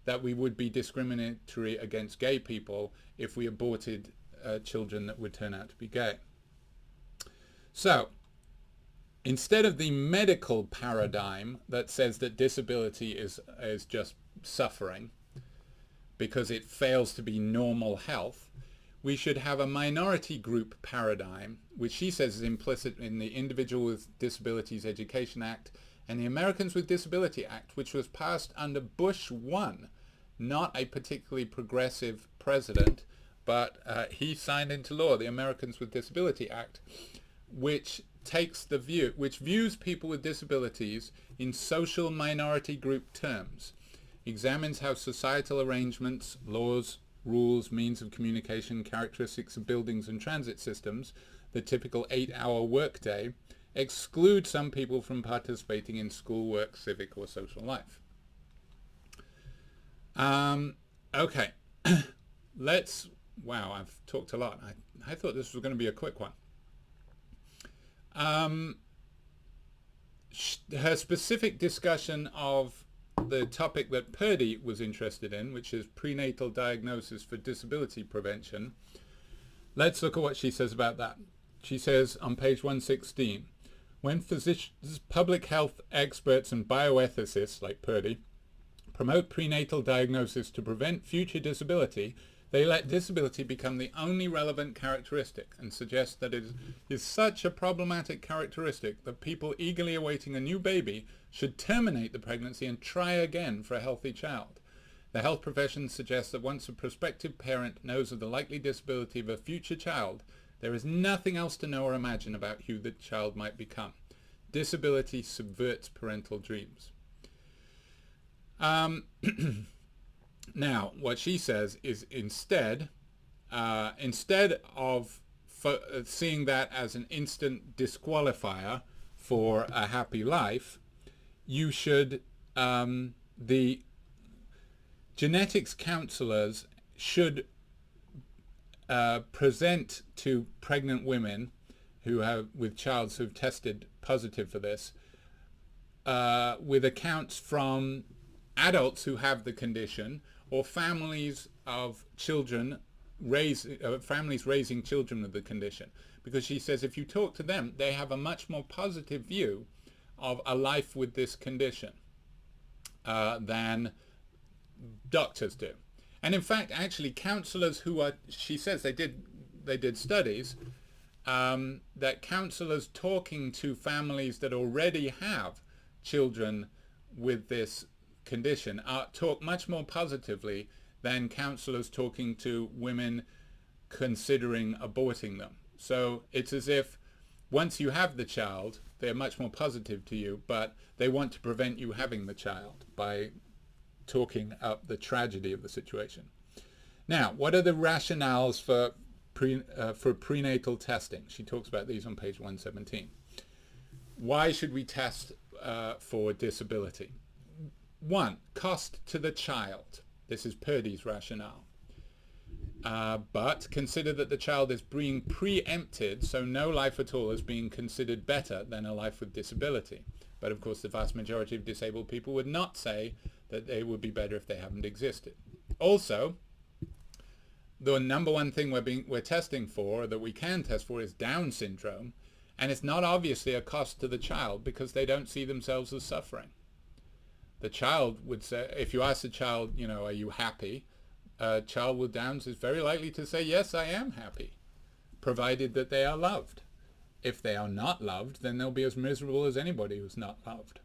that we would be discriminatory against gay people if we aborted children that would turn out to be gay. So, instead of the medical paradigm that says that disability is just suffering because it fails to be normal health, we should have a minority group paradigm, which she says is implicit in the Individual with Disabilities Education Act and the Americans with Disability Act, which was passed under Bush 1, not a particularly progressive president, but he signed into law the Americans with Disability Act, which takes the view, which views people with disabilities in social minority group terms, examines how societal arrangements, laws, rules, means of communication, characteristics of buildings and transit systems, the typical 8-hour workday, exclude some people from participating in schoolwork, civic or social life. Okay, wow, I've talked a lot. I thought this was going to be a quick one. Her specific discussion of the topic that Purdy was interested in, which is prenatal diagnosis for disability prevention. Let's look at what she says about that. She says on page 116, when physicians, public health experts and bioethicists like Purdy promote prenatal diagnosis to prevent future disability, they let disability become the only relevant characteristic and suggest that it is such a problematic characteristic that people eagerly awaiting a new baby should terminate the pregnancy and try again for a healthy child. The health profession suggests that once a prospective parent knows of the likely disability of a future child, there is nothing else to know or imagine about who the child might become. Disability subverts parental dreams. Now, what she says is instead of seeing that as an instant disqualifier for a happy life, you should, the genetics counselors should present to pregnant women who have with childs who've tested positive for this with accounts from adults who have the condition or families of children families raising children with the condition, because she says if you talk to them, they have a much more positive view of a life with this condition than doctors do. And in fact, actually, counselors who are, she says they did studies that counselors talking to families that already have children with this condition talk much more positively than counselors talking to women considering aborting them. So it's as if once you have the child, they're much more positive to you, but they want to prevent you having the child by talking up the tragedy of the situation. Now, what are the rationales for prenatal testing? She talks about these on page 117. Why should we test for disability? 1, cost to the child. This is Purdy's rationale. But consider that the child is being preempted, so no life at all is being considered better than a life with disability. But of course, the vast majority of disabled people would not say that they would be better if they haven't existed. Also, the number one thing we're testing for, that we can test for, is Down syndrome, and it's not obviously a cost to the child because they don't see themselves as suffering. The child would say, if you ask the child, you know, are you happy? A child with Downs is very likely to say, yes, I am happy, provided that they are loved. If they are not loved, then they'll be as miserable as anybody who's not loved.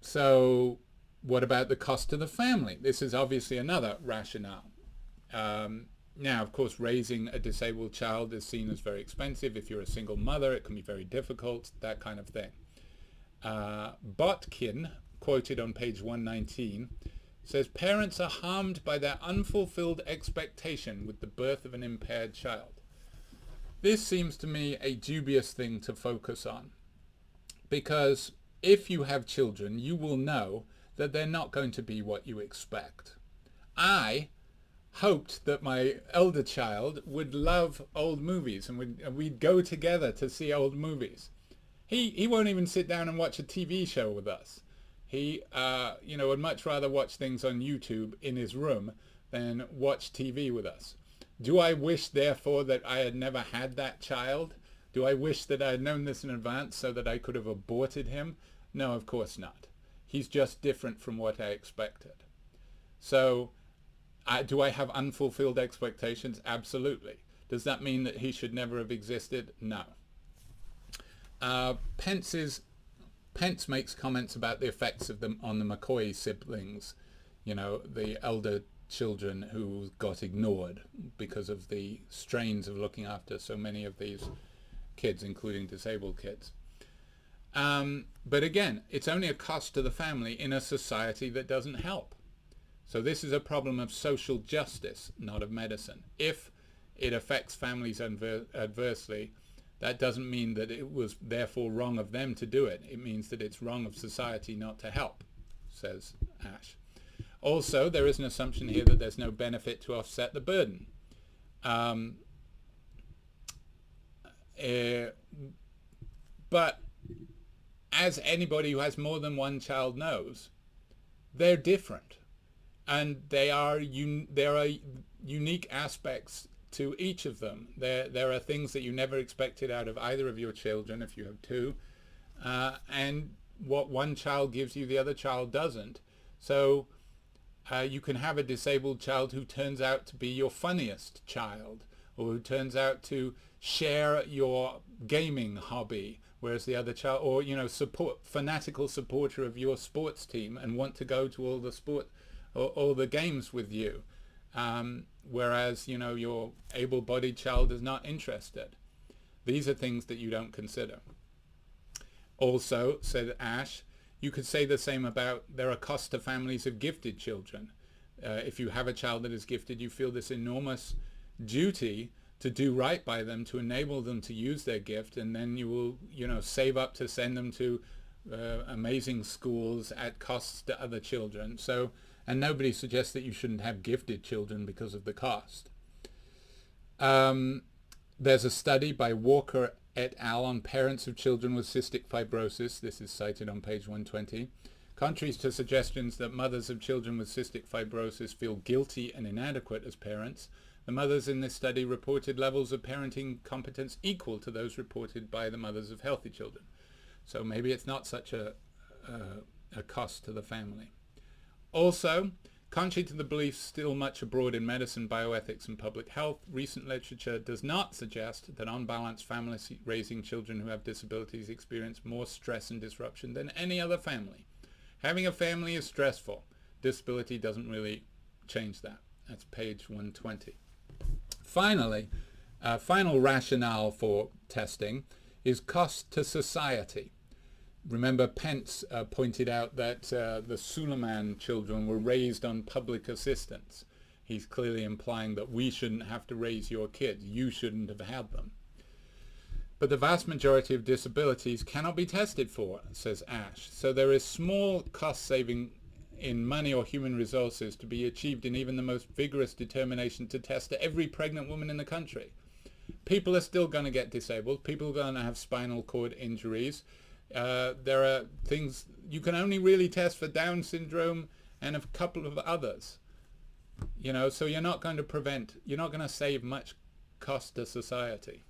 So what about the cost to the family? This is obviously another rationale. Now, of course, raising a disabled child is seen as very expensive. If you're a single mother, it can be very difficult, that kind of thing. Botkin, quoted on page 119, says parents are harmed by their unfulfilled expectation with the birth of an impaired child. This seems to me a dubious thing to focus on, because if you have children, you will know that they're not going to be what you expect. I hoped that my elder child would love old movies and we'd go together to see old movies. He won't even sit down and watch a TV show with us. He would much rather watch things on YouTube in his room than watch TV with us. Do I wish, therefore, that I had never had that child? Do I wish that I had known this in advance so that I could have aborted him? No, of course not. He's just different from what I expected. So, do I have unfulfilled expectations? Absolutely. Does that mean that he should never have existed? No. Pence makes comments about the effects of them on the McCoy siblings, you know, the elder children who got ignored because of the strains of looking after so many of these kids, including disabled kids. But again, it's only a cost to the family in a society that doesn't help. So this is a problem of social justice, not of medicine. If it affects families adversely, that doesn't mean that it was therefore wrong of them to do it. It means that it's wrong of society not to help, says Asch. Also, there is an assumption here that there's no benefit to offset the burden. But as anybody who has more than one child knows, they're different. And there are unique aspects to each of them. There are things that you never expected out of either of your children if you have two. And what one child gives you, the other child doesn't. So you can have a disabled child who turns out to be your funniest child, or who turns out to share your gaming hobby, whereas the other child, or fanatical supporter of your sports team and want to go to all the sport or all the games with you, whereas your able-bodied child is not interested. These are things that you don't consider. Also, said Asch, you could say the same about there are costs to families of gifted children. If you have a child that is gifted, you feel this enormous duty to do right by them, to enable them to use their gift, and then you will, save up to send them to amazing schools at costs to other children. So, and nobody suggests that you shouldn't have gifted children because of the cost. There's a study by Walker et al. On parents of children with cystic fibrosis. This is cited on page 120. Contrary to suggestions that mothers of children with cystic fibrosis feel guilty and inadequate as parents, the mothers in this study reported levels of parenting competence equal to those reported by the mothers of healthy children. So maybe it's not such a cost to the family. Also, contrary to the beliefs still much abroad in medicine, bioethics, and public health, recent literature does not suggest that on balance families raising children who have disabilities experience more stress and disruption than any other family. Having a family is stressful. Disability doesn't really change that. That's page 120. Finally, final rationale for testing is cost to society. Remember, Pence pointed out that the Suleiman children were raised on public assistance. He's clearly implying that we shouldn't have to raise your kids. You shouldn't have had them. But the vast majority of disabilities cannot be tested for, says Asch. So there is small cost saving in money or human resources to be achieved in even the most vigorous determination to test every pregnant woman in the country. People are still going to get disabled. People are going to have spinal cord injuries. There are things you can only really test for Down syndrome and a couple of others. So you're not going to save much cost to society.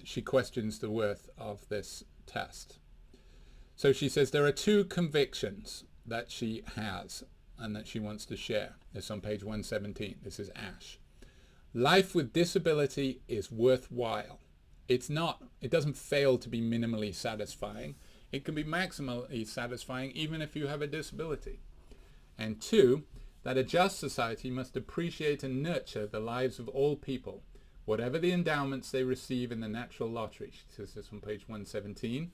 She questions the worth of this test. So she says there are two convictions that she has and that she wants to share. It's on page 117. This is Asch. Life with disability is worthwhile. It doesn't fail to be minimally satisfying. It can be maximally satisfying even if you have a disability. And two, that a just society must appreciate and nurture the lives of all people, whatever the endowments they receive in the natural lottery. She says this on page 117.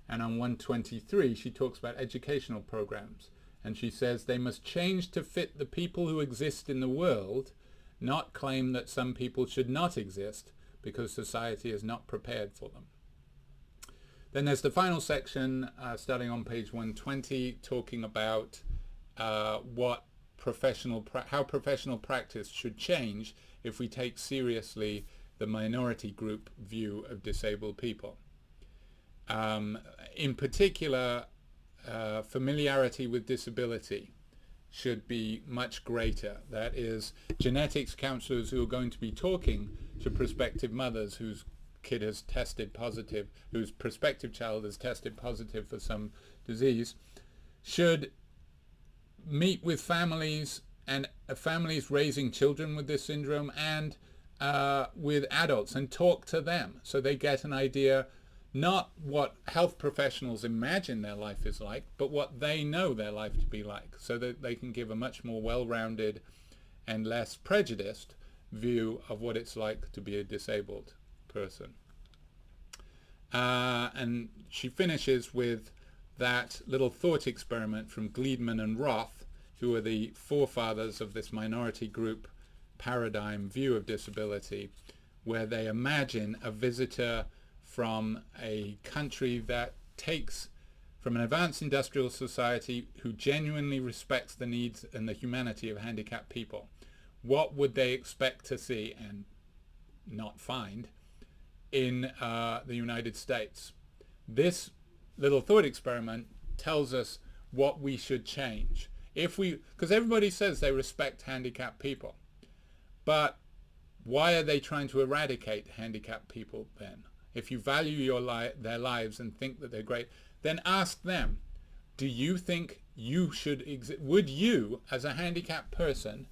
And on 123, she talks about educational programs. And she says they must change to fit the people who exist in the world, not claim that some people should not exist because society is not prepared for them. Then there's the final section, starting on page 120, talking about how professional practice should change if we take seriously the minority group view of disabled people. In particular, familiarity with disability should be much greater. That is, genetics counselors who are going to be talking to prospective mothers whose kid has tested positive, whose prospective child has tested positive for some disease, should meet with families and families raising children with this syndrome and with adults and talk to them so they get an idea not what health professionals imagine their life is like, but what they know their life to be like, so that they can give a much more well-rounded and less prejudiced view of what it's like to be a disabled person. And she finishes with that little thought experiment from Gliedman and Roth, who are the forefathers of this minority group paradigm view of disability, where they imagine a visitor from a country that takes from an advanced industrial society who genuinely respects the needs and the humanity of handicapped people. What would they expect to see and not find in the United States? This little thought experiment tells us what we should change. Because everybody says they respect handicapped people, but why are they trying to eradicate handicapped people then? If you value their lives and think that they're great, then ask them, do you think you should exist? Would you, as a handicapped person,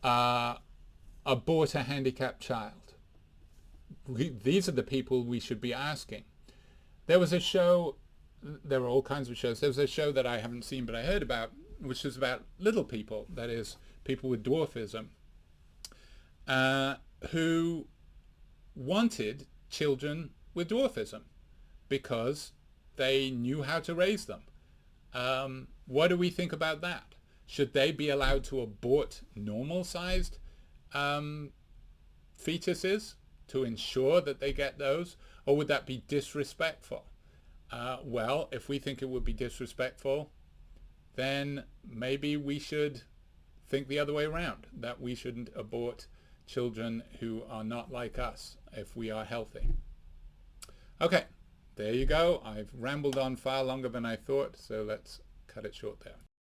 abort a handicapped child? these are the people we should be asking. There was a show, there were all kinds of shows. There was a show that I haven't seen but I heard about, which is about little people, that is, people with dwarfism, who wanted children with dwarfism because they knew how to raise them. What do we think about that? Should they be allowed to abort normal-sized fetuses to ensure that they get those, or would that be disrespectful? Well, if we think it would be disrespectful, then maybe we should think the other way around, that we shouldn't abort children who are not like us if we are healthy. Okay, there you go. I've rambled on far longer than I thought, so let's cut it short there.